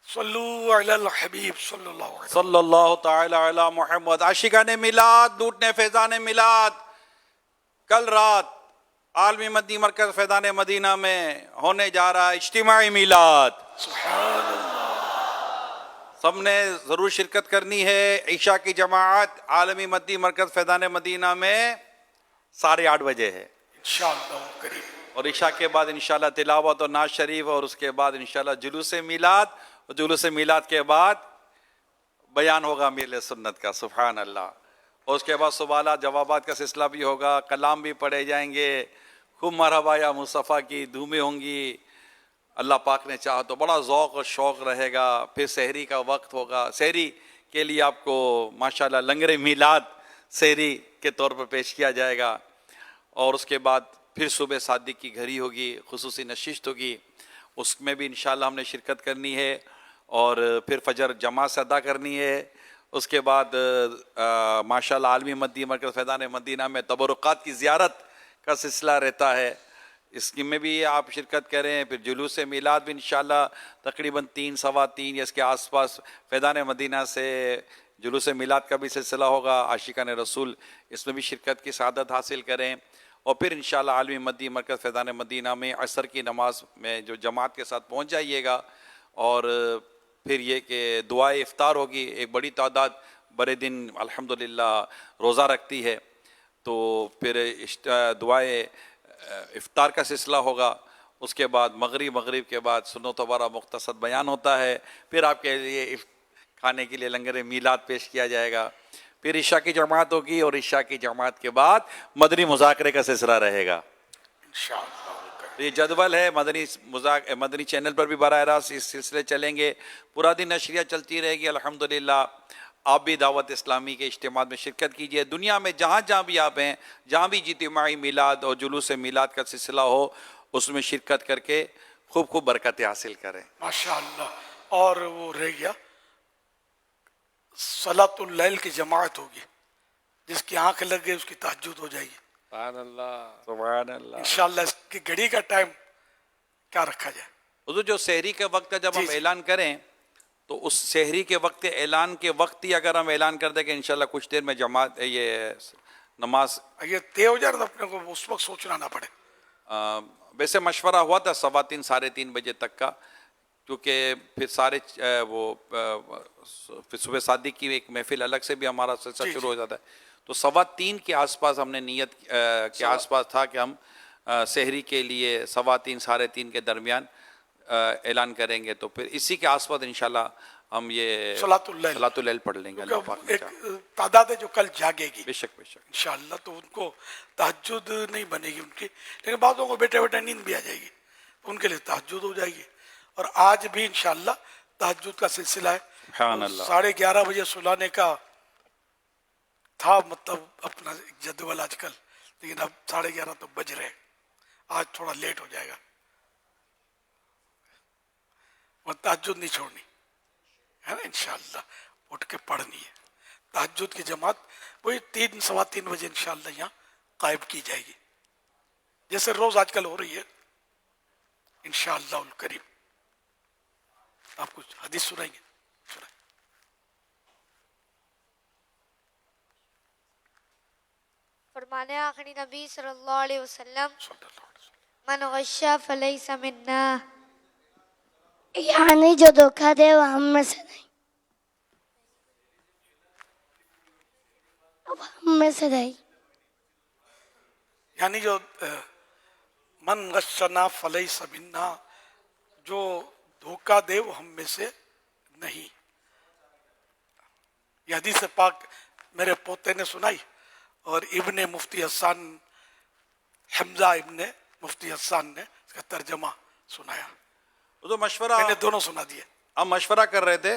صلو علی الحبیب صلی اللہ علیہ وسلم. صلی اللہ تعالی علی محمد. عاشقان میلاد، لوٹنے فیضان میلاد، کل رات عالمی مدنی مرکز فیضان مدینہ میں ہونے جا رہا اجتماعی میلاد. سبحان اللہ. سب نے ضرور شرکت کرنی ہے. عشاء کی جماعت عالمی مدنی مرکز فیضان مدینہ میں 8:30 بجے ہے انشاءاللہ کریم. اور عشاء کے بعد انشاءاللہ تلاوت اور نعت شریف، اور اس کے بعد انشاءاللہ جلوس میلاد، اور جلوس میلاد کے بعد بیان ہوگا میل سنت کا. سبحان اللہ. اور اس کے بعد سوالات جوابات کا سلسلہ بھی ہوگا، کلام بھی پڑھے جائیں گے، خوب مرحبا یا مصطفیٰ کی دھومیں ہوں گی. اللہ پاک نے چاہا تو بڑا ذوق اور شوق رہے گا. پھر سحری کا وقت ہوگا. سحری کے لیے آپ کو ماشاءاللہ لنگر میلاد سحری کے طور پر پیش کیا جائے گا. اور اس کے بعد پھر صبح صادق کی گھڑی ہوگی، خصوصی نشست ہوگی، اس میں بھی انشاءاللہ ہم نے شرکت کرنی ہے. اور پھر فجر جماعت سے ادا کرنی ہے. اس کے بعد ماشاءاللہ عالمی مدنی مرکز فیضان مدینہ میں تبرکات کی زیارت کا سلسلہ رہتا ہے، اس میں بھی آپ شرکت کریں. پھر جلوس میلاد بھی انشاءاللہ تقریباً 3 سوا 3 یا اس کے آس پاس فیضان مدینہ سے جلوس میلاد کا بھی سلسلہ ہوگا. عاشقان رسول اس میں بھی شرکت کی سعادت حاصل کریں. اور پھر انشاءاللہ عالمی مدنی مرکز فیضان مدینہ میں عصر کی نماز میں جو جماعت کے ساتھ پہنچ جائیے گا. اور پھر یہ کہ دعائے افطار ہوگی. ایک بڑی تعداد برے دن الحمدللہ روزہ رکھتی ہے، تو پھر دعائے افطار کا سلسلہ ہوگا. اس کے بعد مغرب کے بعد سنت وبرہ مختصر بیان ہوتا ہے، پھر آپ کے لیے کھانے کے لیے لنگر میلاد پیش کیا جائے گا، پھر عشاء کی جماعت ہوگی، اور عشاء کی جماعت کے بعد مدنی مذاکرے کا سلسلہ رہے گا. یہ جدول ہے، مدنی چینل پر بھی براہ راست اس سلسلے چلیں گے، پورا دن نشریہ چلتی رہے گی. الحمدللہ آپ بھی دعوت اسلامی کے اجتماعات میں شرکت کیجئے. دنیا میں جہاں بھی آپ ہیں، جہاں بھی اجتماعی میلاد اور جلوس میلاد کا سلسلہ ہو، اس میں شرکت کر کے خوب برکتیں حاصل کریں. ماشاءاللہ. اور وہ رہ گیا صلاۃ اللیل کی جماعت ہوگی، جس کی آنکھ لگ گئی اس کی تہجد ہو جائے گی. سبحان اللہ، سبحان اللہ. انشاءاللہ اس کی گھڑی کا ٹائم کیا رکھا جائے؟ حضور جو سحری کے وقت کا جب ہم اعلان کریں تو اس سحری کے وقت اعلان کے وقت ہی اگر ہم اعلان کر دیں کہ انشاءاللہ کچھ دیر میں جماعت یہ نماز یہ طے ہو جائے تو اپنے کو اس وقت سوچنا نہ پڑے. ویسے مشورہ ہوا تھا 3:15 ساڑھے 3 بجے تک کا، کیونکہ پھر سارے پھر صبح صادق کی ایک محفل الگ سے بھی ہمارا سلسلہ شروع ہو جاتا ہے. تو 3:15 کے آس پاس ہم نے نیت کے آس پاس تھا کہ ہم سحری کے لیے 3:15 ساڑھے 3 کے درمیان اعلان کریں گے. تو پھر اسی کے آس پاس انشاءاللہ ہم یہ صلاۃ اللیل پڑھ لیں گے. اللہ پاک ایک تعداد ہے جو کل جاگے گی بے شک انشاءاللہ، تو ان کو تہجد نہیں بنے گی ان کی، لیکن بعضوں کو بیٹھے نیند بھی آ جائے گی، ان کے لیے تہجد ہو جائے گی. اور آج بھی انشاءاللہ تہجد کا سلسلہ ہے. سبحان اللہ. 11:30 بجے سلانے کا تھا مطلب اپنا جدول آج کل، لیکن اب 11:30 تو بج رہے، آج تھوڑا لیٹ ہو جائے گا. اور تہجد نہیں چھوڑنی ہے نا، انشاءاللہ اٹھ کے پڑھنی ہے. تہجد کی جماعت وہی 3-3:15 بجے انشاءاللہ یہاں قائم کی جائے گی، جیسے روز آج کل ہو رہی ہے انشاءاللہ الکریم. آپ کچھ حدیث سنائیں گے؟ فرمانے آخری نبی صلی اللہ علیہ وسلم، من غشا فلیس منا، یعنی جو دھوکہ دے وہ ہم میں سے نہیں، اب ہم میں سے نہیں. یعنی جو من غشنا فلیس منا، جو دھوکہ دے وہ ہم میں سے نہیں. یہ حدیث پاک میرے پوتے نے سنائی، اور ابن مفتی حسان، حمزہ ابن مفتی حسان نے اس کا ترجمہ سنایا. تو مشورہ میں نے دونوں سنا دیے. ہم مشورہ کر رہے تھے،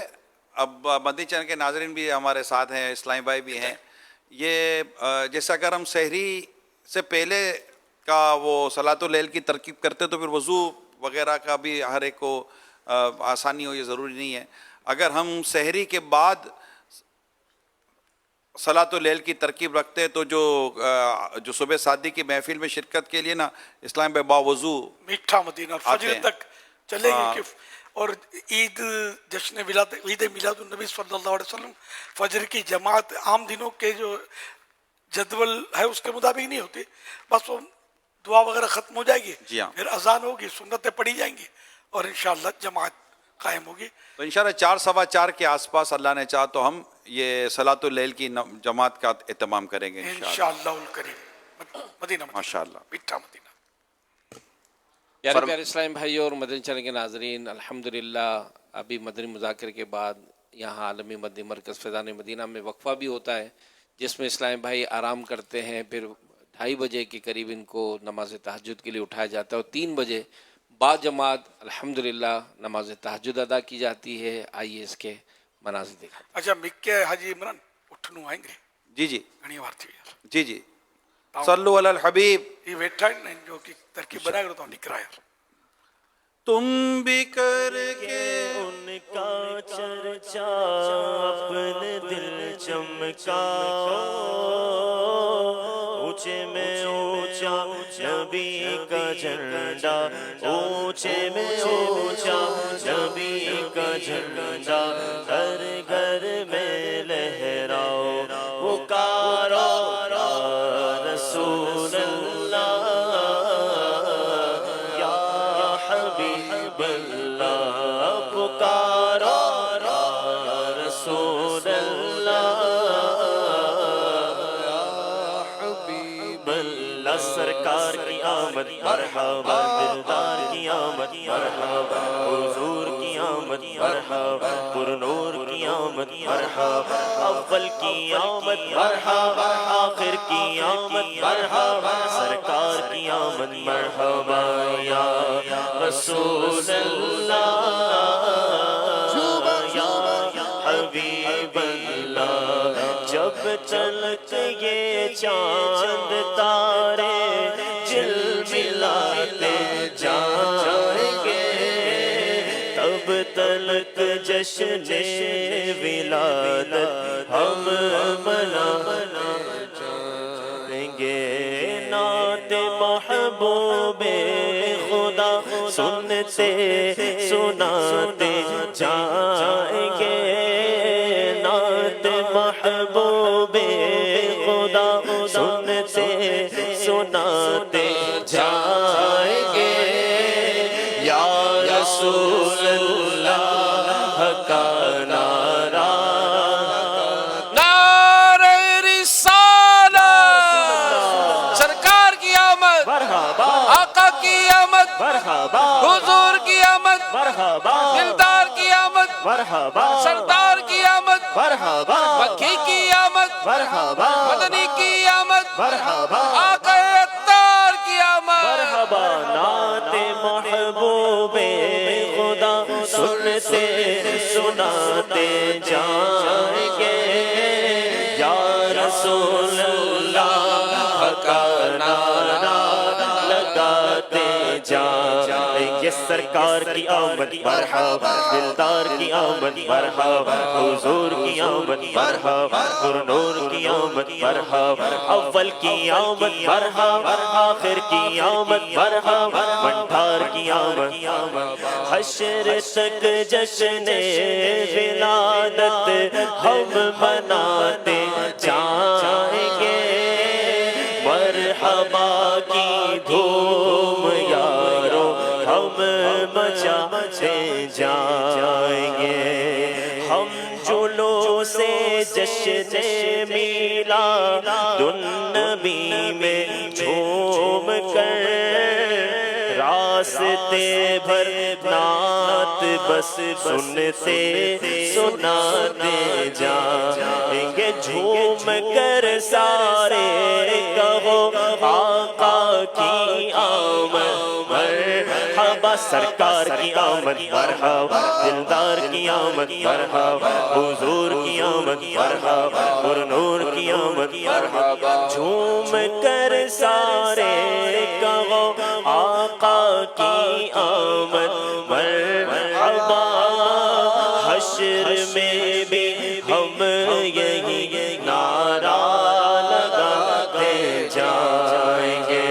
اب مدنی چینل کے ناظرین بھی ہمارے ساتھ ہیں، اسلامی بھائی بھی ہیں. یہ جیسے اگر ہم سحری سے پہلے کا وہ صلاۃ اللیل کی ترکیب کرتے تو پھر وضو وغیرہ کا بھی ہر ایک کو آسانی ہو، یہ ضروری نہیں ہے. اگر ہم سحری کے بعد صلاۃ اللیل کی ترکیب رکھتے تو جو صبح صادق کی محفل میں شرکت کے لیے نا اسلام میں باوضو میٹھا مدینہ فجر تک چلے گی. اور عید جشن عید میلاد النبی صلی اللہ علیہ وسلم فجر کی جماعت عام دنوں کے جو جدول ہے اس کے مطابق نہیں ہوتی، بس وہ دعا وغیرہ ختم ہو جائے گی، پھر اذان ہوگی، سنتیں پڑھی جائیں گی، اور انشاءاللہ جماعت قائم ہوگی. تو انشاءاللہ 4:15 کے آس پاس اللہ نے چاہا تو ہم یہ صلاۃ اللیل کی جماعت کا اہتمام کریں گے انشاءاللہ الکریم. مدینہ ماشاءاللہ میٹھا مدینہ. پیارے پیارے اسلام بھائیوں اور مدنی چینل کے ناظرین، الحمدللہ ابھی مدنی مذاکرے کے بعد یہاں عالمی مدنی مرکز فیضان مدینہ میں وقفہ بھی ہوتا ہے، جس میں اسلام بھائی آرام کرتے ہیں. پھر 2:30 بجے کے قریب ان کو نماز تہجد کے لیے اٹھایا جاتا ہے، اور 3 بجے بعد جماعت الحمدللہ نماز تہجد ادا کی جاتی ہے. آئیے اس کے مناظر دیکھیں. اچھا مکے حاجی عمران اٹھنو آئیں گے؟ جی گھنی بار تھی یار. جی صلو علی الحبیب. یہ بیٹھا ہے جو کہ ترکیب بنا کر تو نکرا یار. تم بھی کر کے ان کا چرچا اپنے دل چمکاؤ، اونچے میں اونچا نبی کا جھنڈا، اونچے میں اونچا نبی کا جھنڈا، ہر گھر میں لہراؤ پکارو رسول اللہ یا حبیب اللہ، پکارو رسول اللہ یا حبیب اللہ. سرکار کی آمد مرحبا دلدار کی آمد مرحبا حضور کی آمد مرحبا پرنور کی آمد مرحبا اول کی آمد مرحبا آخر کی آمد مرحبا سرکار کی آمد مرحبا یا رسول اللہ یا حبیب اللہ جب تلک یہ چاند تارے جھلملاتے جائیں گے تب تلک جشن ولادت ہم منائیں گے نعت محبوب خدا سنتے سناتے جائیں گے نعت محبوب خدا سنتے سناتے جائیں گے یا رسول اللہ کا نعرہ نعرہ رسالت سرکار کی آمد مرحبا آقا کی آمد مرحبا حضور کی آمد مرحبا دلدار کی آمد مرحبا سردار کی آمد مرحبا مکی کی آمد مرحبا مدنی کی آمد مرحبا آقا اتار کی آمد مرحبا نعت محبوب خدا سنتے سناتے جائیں گے یا رسول اللہ کا نعرہ لگاتے جائیں گے سرکار کی آمد مرحبا دلدار کی آمد مرحبا حضور کی آمد مرحبا پرنور کی آمد مرحبا اول کی آمد مرحبا آخر کی آمد مرحبا منٹھار کی آمد حشر تک جشن ولادت ہم مناتے جائیں گے مرحبا کی دھوم یارو ہم مچاتے جائیں گے ہم جلوس سے جشن میلاد النبی میں جھوم کر راستے بھر نعت بس سنتے سناتے جائیں گے جھوم کر سارے کہو آقا کی آمد مرحبا سرکار کی آمد مرحبا دلدار کی آمد مرحبا حضور کی آمد مرحبا پرنور کی آمد مرحبا جھوم کر سارے کہو آقا کی آمد مرحبا حشر میں بھی ہم یہی نعرہ لگاتے جائیں گے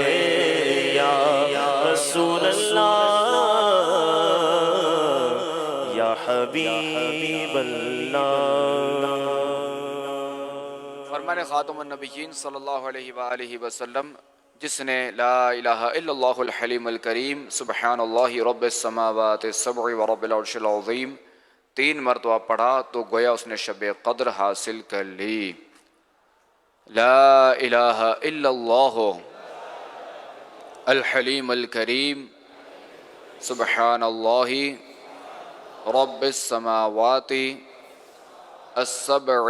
یا رسول اللہ یا حبیب اللہ فرمان خاتم النبیین صلی اللہ علیہ وآلہ وسلم جس نے لا الہ الا اللہ الحلیم الکریم سبحان اللہ رب السماوات السبع و رب العرش العظیم 3 مرتبہ پڑھا تو گویا اس نے شب قدر حاصل کر لی لا الہ الا اللہ الحلیم الکریم سبحان اللہ رب السماوات السبع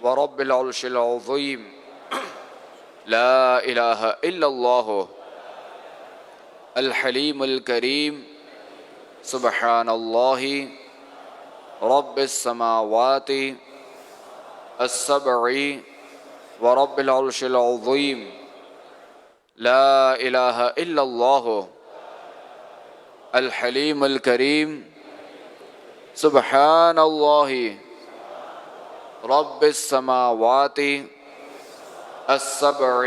و رب العرش العظیم لا الہ الا اللہ الحلیم الکریم سبحان اللہ رب السماوات السبع و رب العرش العظیم لا الہ الا اللہ الحلیم الکریم سبحان اللہ رب السماوات السبع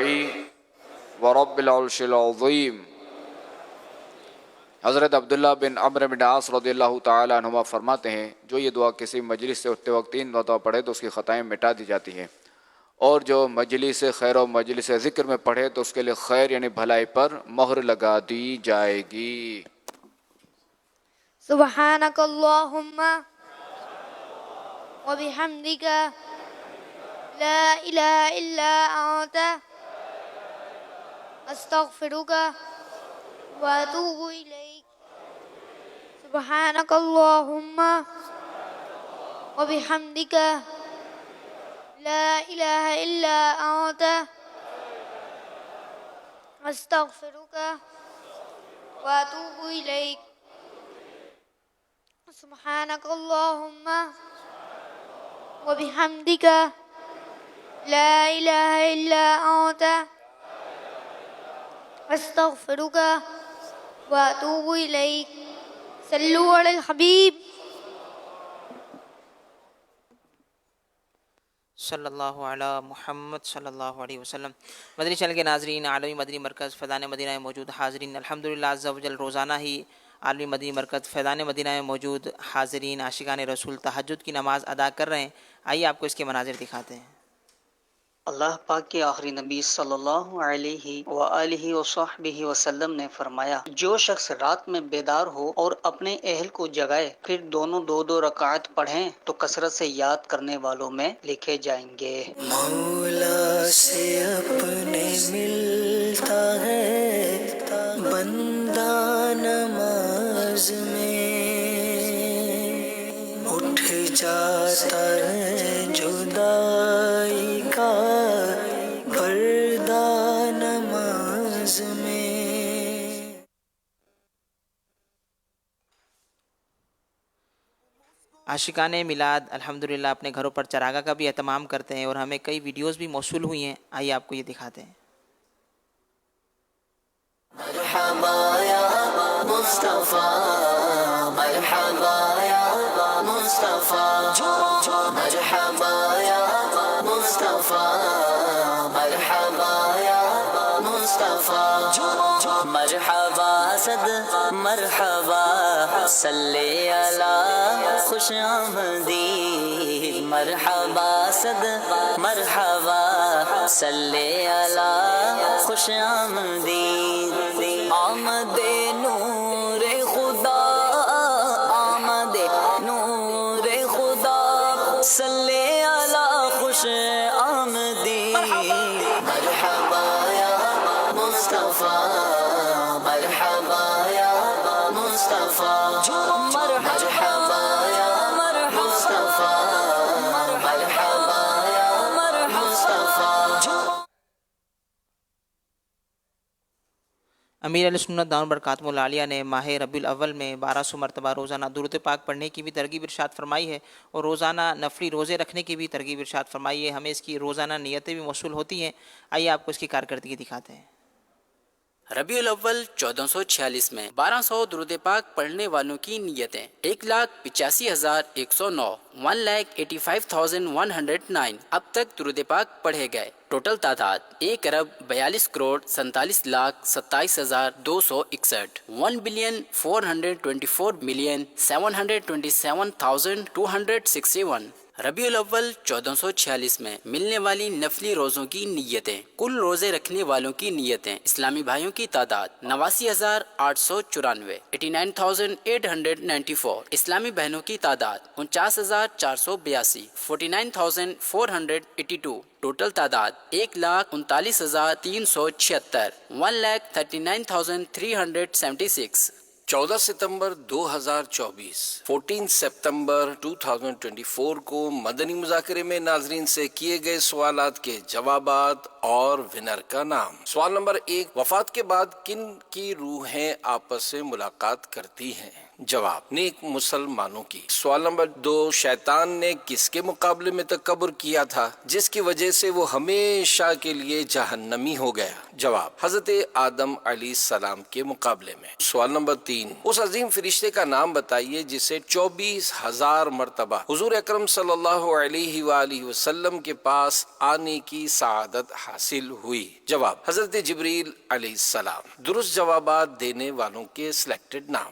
و رب العرش العظیم حضرت عبداللہ بن عمرو بن عاص رضی اللہ تعالیٰ عنہما فرماتے ہیں جو یہ دعا کسی مجلس سے اٹھتے وقت 3 مرتبہ پڑھے تو اس کی خطائیں مٹا دی جاتی ہیں اور جو مجلس خیر و مجلس ذکر میں پڑھے تو اس کے لیے خیر یعنی بھلائی پر مہر لگا دی جائے گی سبحانک اللہم و بحمدک لا الہ الا انت أستغفرك وأتوب إليك سبحانك اللهم وبحمدك لا إله إلا أنت أستغفرك وأتوب إليك سبحانك اللهم وبحمدك لا إله إلا أنت أستغفرك وأتوب إليك صلوا على الحبيب صلی اللہ علی محمد صلی اللہ علیہ وسلم۔ مدنی چینل کے ناظرین، عالمی مدنی مرکز فیضان مدینہ میں موجود حاضرین، الحمدللہ عز و جل روزانہ ہی عالمی مدنی مرکز فیضان مدینہ میں موجود حاضرین عاشقان رسول تہجد کی نماز ادا کر رہے ہیں۔ آئیے آپ کو اس کے مناظر دکھاتے ہیں۔ اللہ پاک کے آخری نبی صلی اللہ علیہ وآلہ وصحبہ وسلم نے فرمایا، جو شخص رات میں بیدار ہو اور اپنے اہل کو جگائے پھر دونوں دو رکعت پڑھیں تو کثرت سے یاد کرنے والوں میں لکھے جائیں گے۔ مولا سے اپنے ملتا ہے بندہ نماز میں، اٹھ جاتا ہے جدائی کا پردہ نماز میں۔ عاشقان میلاد الحمدللہ اپنے گھروں پر چراغاہ کا بھی اہتمام کرتے ہیں اور ہمیں کئی ویڈیوز بھی موصول ہوئی ہیں، آئیے آپ کو یہ دکھاتے ہیں۔ مرحبا یا مصطفیٰ، مرحبا یا مصطفیٰ، مرحبا یا مصطفیٰ، مرحبا یا مصطفیٰ، مرحبا صد مرحبا صلی علی خوش آمدید، مرحبا صد مرحبا صلی علی خوش آمدید، آمد نور خدا، آمد نور خدا صلی علی خوش آمدید، مرحبا یا مصطفیٰ، مرحبا یا مصطفیٰ، مرحبا یا مصطفیٰ، مرحبا یا مصطفیٰ۔ امیر علیہ سنت دامت برکاتہ العالیہ نے ماہ ربیع الاول میں 1200 مرتبہ روزانہ درود پاک پڑھنے کی بھی ترغیب ارشاد فرمائی ہے اور روزانہ نفلی روزے رکھنے کی بھی ترغیب ارشاد فرمائی ہے۔ ہمیں اس کی روزانہ نیتیں بھی موصول ہوتی ہیں، آئیے آپ کو اس کی کارکردگی دکھاتے ہیں۔ ربیع الاول 1446 میں 1200 درود پاک پڑھنے والوں کی نیتیں 1,85,109 1,85,109 اب تک درود پاک پڑھے گئے۔ ٹوٹل تعداد 1,42,43,27,261 1,424,727,261 ربیع الاول 1446 میں ملنے والی نفلی روزوں کی نیتیں، کل روزے رکھنے والوں کی نیتیں، اسلامی بھائیوں کی تعداد 89,894 89,894، اسلامی بہنوں کی تعداد 49,482 49,482، ٹوٹل تعداد 1,39,376 1,39,376۔ 14 ستمبر 2024 14 سپتمبر 2024 کو مدنی مذاکرے میں ناظرین سے کیے گئے سوالات کے جوابات اور ونر کا نام۔ سوال نمبر 1، وفات کے بعد کن کی روحیں آپس سے ملاقات کرتی ہیں؟ جواب، نیک مسلمانوں کی۔ سوال نمبر 2، شیطان نے کس کے مقابلے میں تکبر کیا تھا جس کی وجہ سے وہ ہمیشہ کے لیے جہنمی ہو گیا؟ جواب، حضرت آدم علیہ السلام کے مقابلے میں۔ سوال نمبر 3، اس عظیم فرشتے کا نام بتائیے جسے 24,000 مرتبہ حضور اکرم صلی اللہ علیہ وآلہ وسلم کے پاس آنے کی سعادت حاصل ہوئی؟ جواب، حضرت جبریل علیہ السلام۔ درست جوابات دینے والوں کے سلیکٹڈ نام: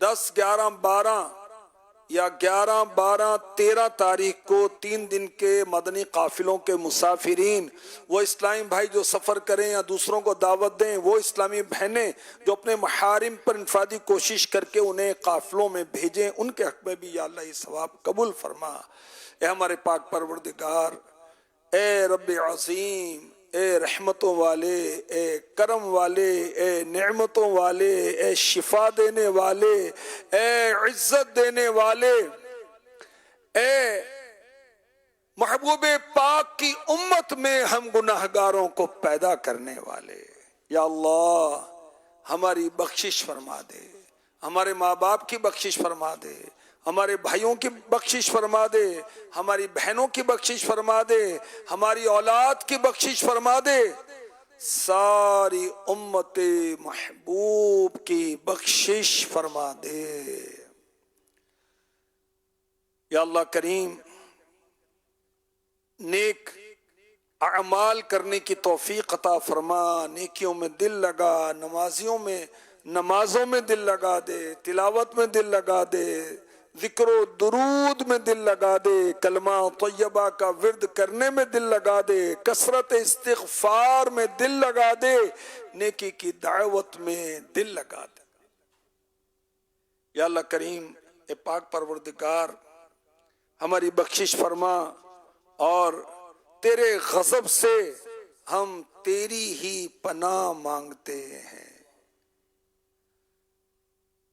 10, 11, 12 یا 11, 12, 13 تاریخ کو 3 دن کے مدنی قافلوں کے مسافرین، وہ اسلامی بھائی جو سفر کریں یا دوسروں کو دعوت دیں، وہ اسلامی بہنیں جو اپنے محارم پر انفرادی کوشش کر کے انہیں قافلوں میں بھیجیں، ان کے حق میں بھی یا اللہ یہ ثواب قبول فرما۔ اے ہمارے پاک پروردگار، اے رب عظیم، اے رحمتوں والے، اے کرم والے، اے نعمتوں والے، اے شفا دینے والے، اے عزت دینے والے، اے محبوب پاک کی امت میں ہم گناہگاروں کو پیدا کرنے والے، یا اللہ ہماری بخشش فرما دے، ہمارے ماں باپ کی بخشش فرما دے، ہمارے بھائیوں کی بخشش فرما دے، ہماری بہنوں کی بخشش فرما دے، ہماری اولاد کی بخشش فرما دے، ساری امت محبوب کی بخشش فرما دے۔ یا اللہ کریم، نیک اعمال کرنے کی توفیق عطا فرما، نیکیوں میں دل لگا، نمازوں میں دل لگا دے، تلاوت میں دل لگا دے، ذکر و درود میں دل لگا دے، کلمہ طیبہ کا ورد کرنے میں دل لگا دے، کثرت استغفار میں دل لگا دے، نیکی کی دعوت میں دل لگا دے۔ یا اللہ کریم، اے پاک پروردگار، ہماری بخشش فرما، اور تیرے غضب سے ہم تیری ہی پناہ مانگتے ہیں۔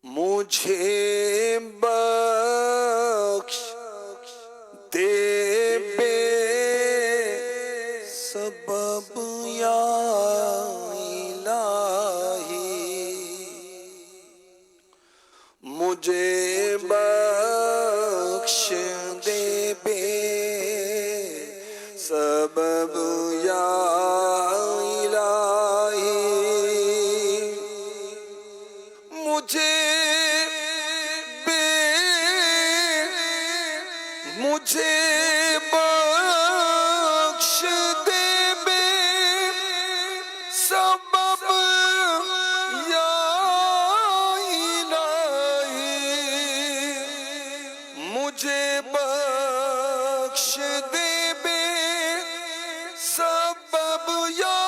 مجھے بخش دے بے سبب یا الہی، مجھے بخش دے بے سبب یا الہی، مجھے بخش دے بے سبب یا الہی، مجھے بخش دے بے سبب یا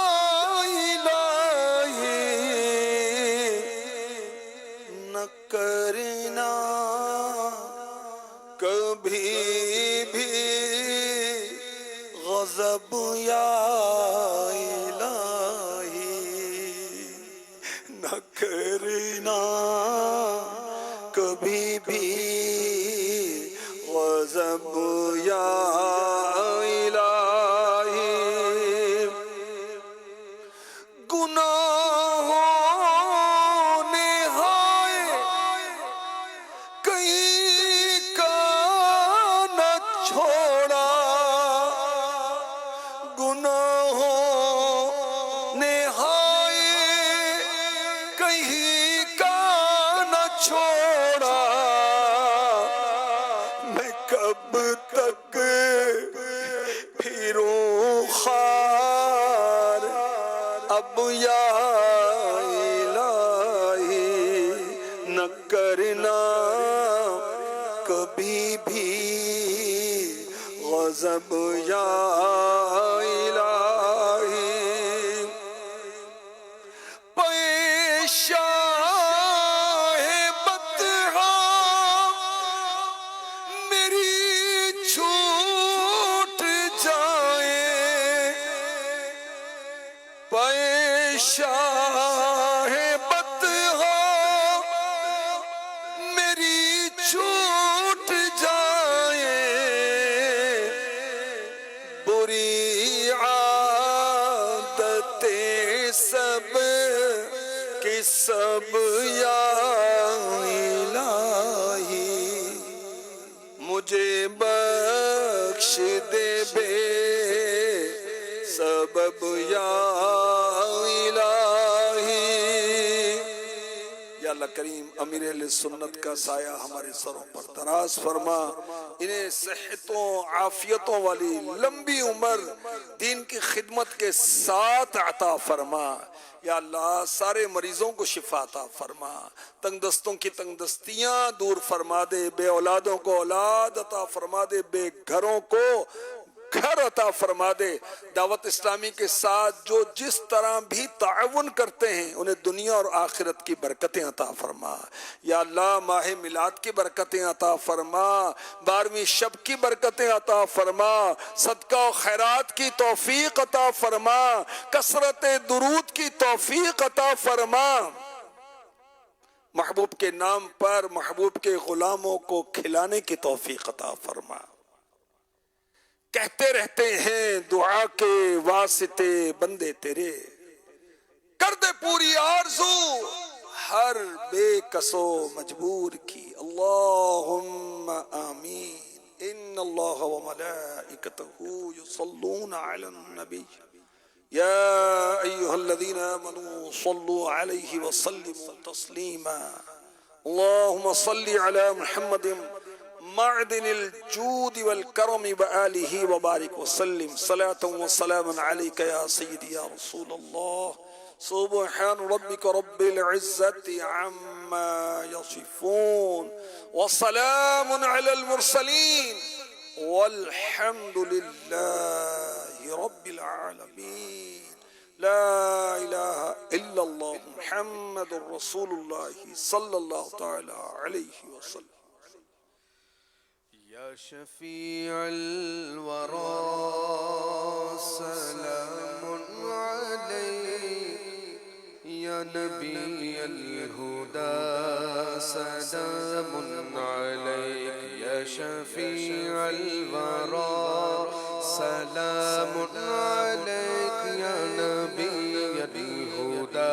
الہی، نہ کرنا کبھی بھی غضب یا الہی، نہ کرنا کبھی بھی غضب یا الہی، گناہوں نے ہائے کہیں کا نہ چھوڑا، گناہوں نے ہائے کہیں کا نہ چھوڑا، میں کب تک پھروں خوار اب یا الہی، نہ کرنا کبھی بھی غضب یا الہی، پیشہ ہے بطحا میری چھوٹ جائے، پیشہ ہے بطحا میری چھوٹ جائے، بری عادتیں سب کی سب یا الہی، مجھے بخش دے بے سبب یا الہی۔ یا اللہ کریم، امیر اہل سنت کا سایہ ہمارے سروں پر دراز فرما، انہیں صحتوں عافیتوں والی لمبی عمر دین کی خدمت کے ساتھ عطا فرما یا اللہ سارے مریضوں کو شفا عطا فرما تنگ دستوں کی تنگ دستیاں دور فرما دے بے اولادوں کو اولاد عطا فرما دے بے گھروں کو گھر عطا فرما دے دعوت اسلامی کے ساتھ جو جس طرح بھی تعاون کرتے ہیں انہیں دنیا اور آخرت کی برکتیں عطا فرما یا اللہ ماہ میلاد کی برکتیں عطا فرما 12ویں شب کی برکتیں عطا فرما صدقہ و خیرات کی توفیق عطا فرما کثرت درود کی توفیق عطا فرما محبوب کے نام پر محبوب کے غلاموں کو کھلانے کی توفیق عطا فرما کہتے رہتے ہیں دعا کے واسطے بندے تیرے کر دے پوری آرزو ہر بے کسو مجبور کی اللہم آمین ان اللہ و ملائکتہ یصلون علی النبی یا ایہا الذین آمنوا صلوا علیہ وسلموا تسلیما اللہم صلی علی محمد معدن الجود والکرم بآلہ وبارک وسلم صلاة وسلام علیک یا سیدی یا رسول اللہ سبحان ربک رب العزت عما یصفون وسلام علی المرسلین والحمد للہ رب العالمین لا الہ الا اللہ محمد رسول اللہ صلی اللہ تعالی علیہ وسلم یا شفیع الورا سلام علیک یا نبی الہدا سلام علیک یا شفیع الورا سلام علیک یا نبی الہدا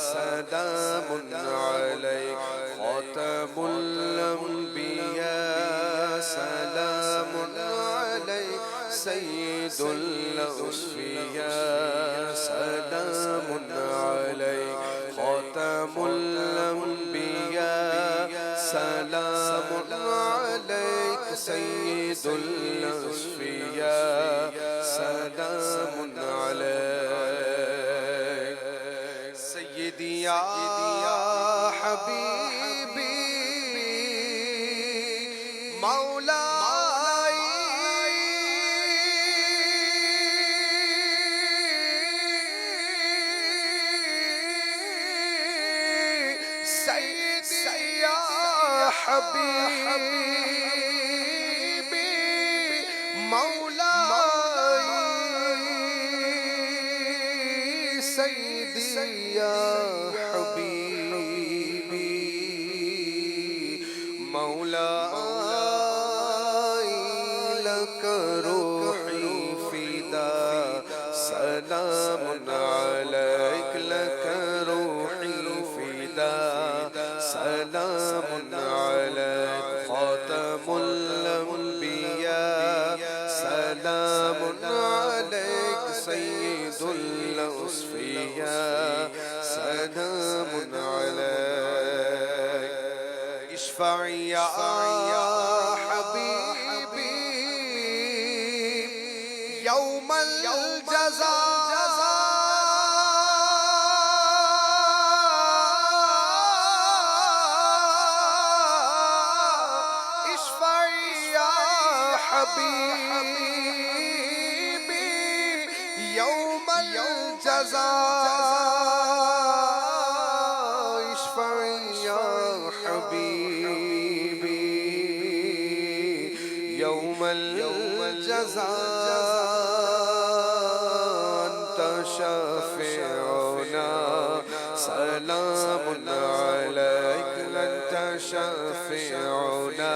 سلام علیک خاتم الانبیاء سلام علیک سید الاصفیاء سلام علیک خاتم الانبیاء سلام علیک سید الاصفیاء سلام علیک سیدی یا حبیبی مولا حبیبی مولائی سیدی یا حبیبی مولائی لک روحی فدا سلام علیک لک روحی فدا سلام علیک خاتم الانبیاء سلام علیک سید الاصفیاء سلام علیک اشفعی یا حبیبی یوم الجزا حبیبی یوم الجزا اشفعی یا حبیبی یوم الجزا انت شافعنا سلام علیک انت شافعنا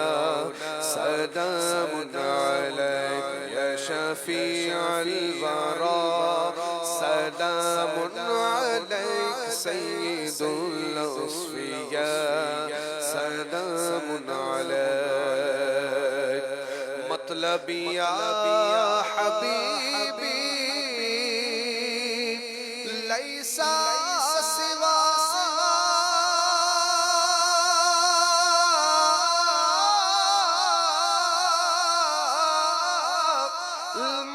سلام علیک یا شفیع الورا سلام علیک سید الاصفیاء سلام علیک مطلبی یا حبیبی لیسا سوا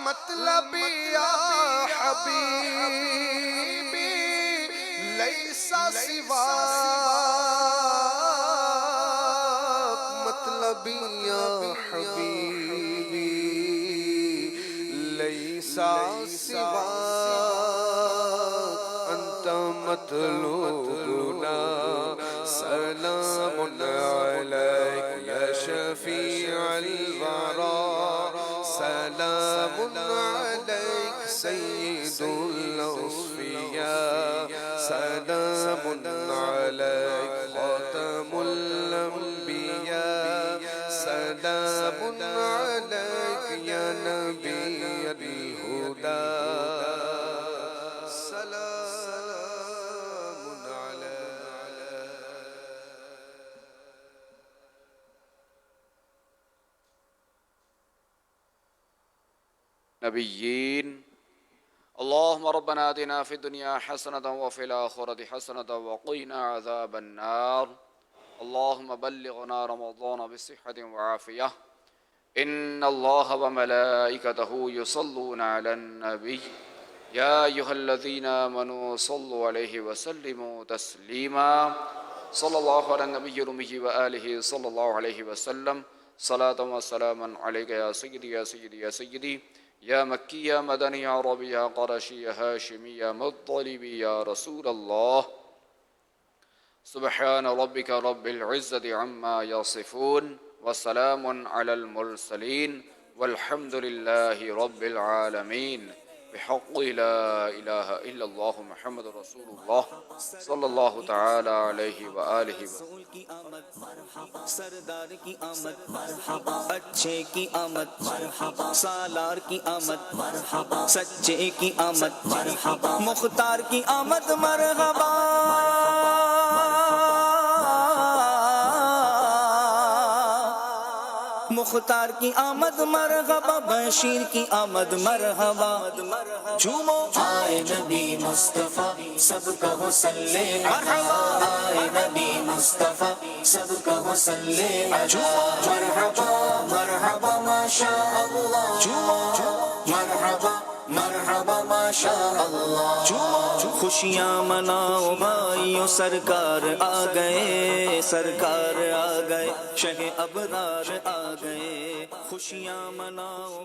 مطلب مطلبی یا حبیبی لیسا سواک مطلبی یا حبیبی لیسا سواک انت مطلوبنا سلام علیک یا شفیع الورا سلام علیک سید الاصفیاء سلام علیک خاتم الانبیاء سلام علیک یا نبی الہدی نبيين اللهم ربنا آتنا في الدنيا حسنة وفي الآخرة حسنة وقنا عذاب النار اللهم بلغنا رمضان بصحة وعافية إن الله وملائكته يصلون على النبي يا أيها الذين آمنوا صلوا عليه وسلموا تسليما صلى الله على النبي الأمي وآله صلى الله عليه وسلم صلاة وسلاما عليك يا سيدي يا سيدي يا سيدي يا مكي يا مدني يا عربي يا قرشي يا هاشمي يا مطلبي يا رسول الله سبحان ربك رب العزة عما يصفون وسلام على المرسلين والحمد لله رب العالمين بحق لا إله إلا الله محمد رسول الله صلی اللہ تعالی علیہ وآلہ رسول کی آمد مرحبا سردار کی آمد مرحبا اچھے کی آمد مرحبا سالار کی آمد مرحبا سچے کی آمد مرحبا مختار کی آمد مرحبا مختار کی آمد مرحبا بشیر کی آمد مرحبا جھومو آئے نبی مصطفیٰ سب کہو صلی مرحبا آئے نبی مصطفیٰ سب کہو صلی مرحبا مرحبا ماشاء اللہ مرحبا مرحبا ماشاء اللہ خوشیاں مناؤ بھائیو سرکار آ گئے سرکار آ گئے شہ ابرار آ گئے خوشیاں مناؤ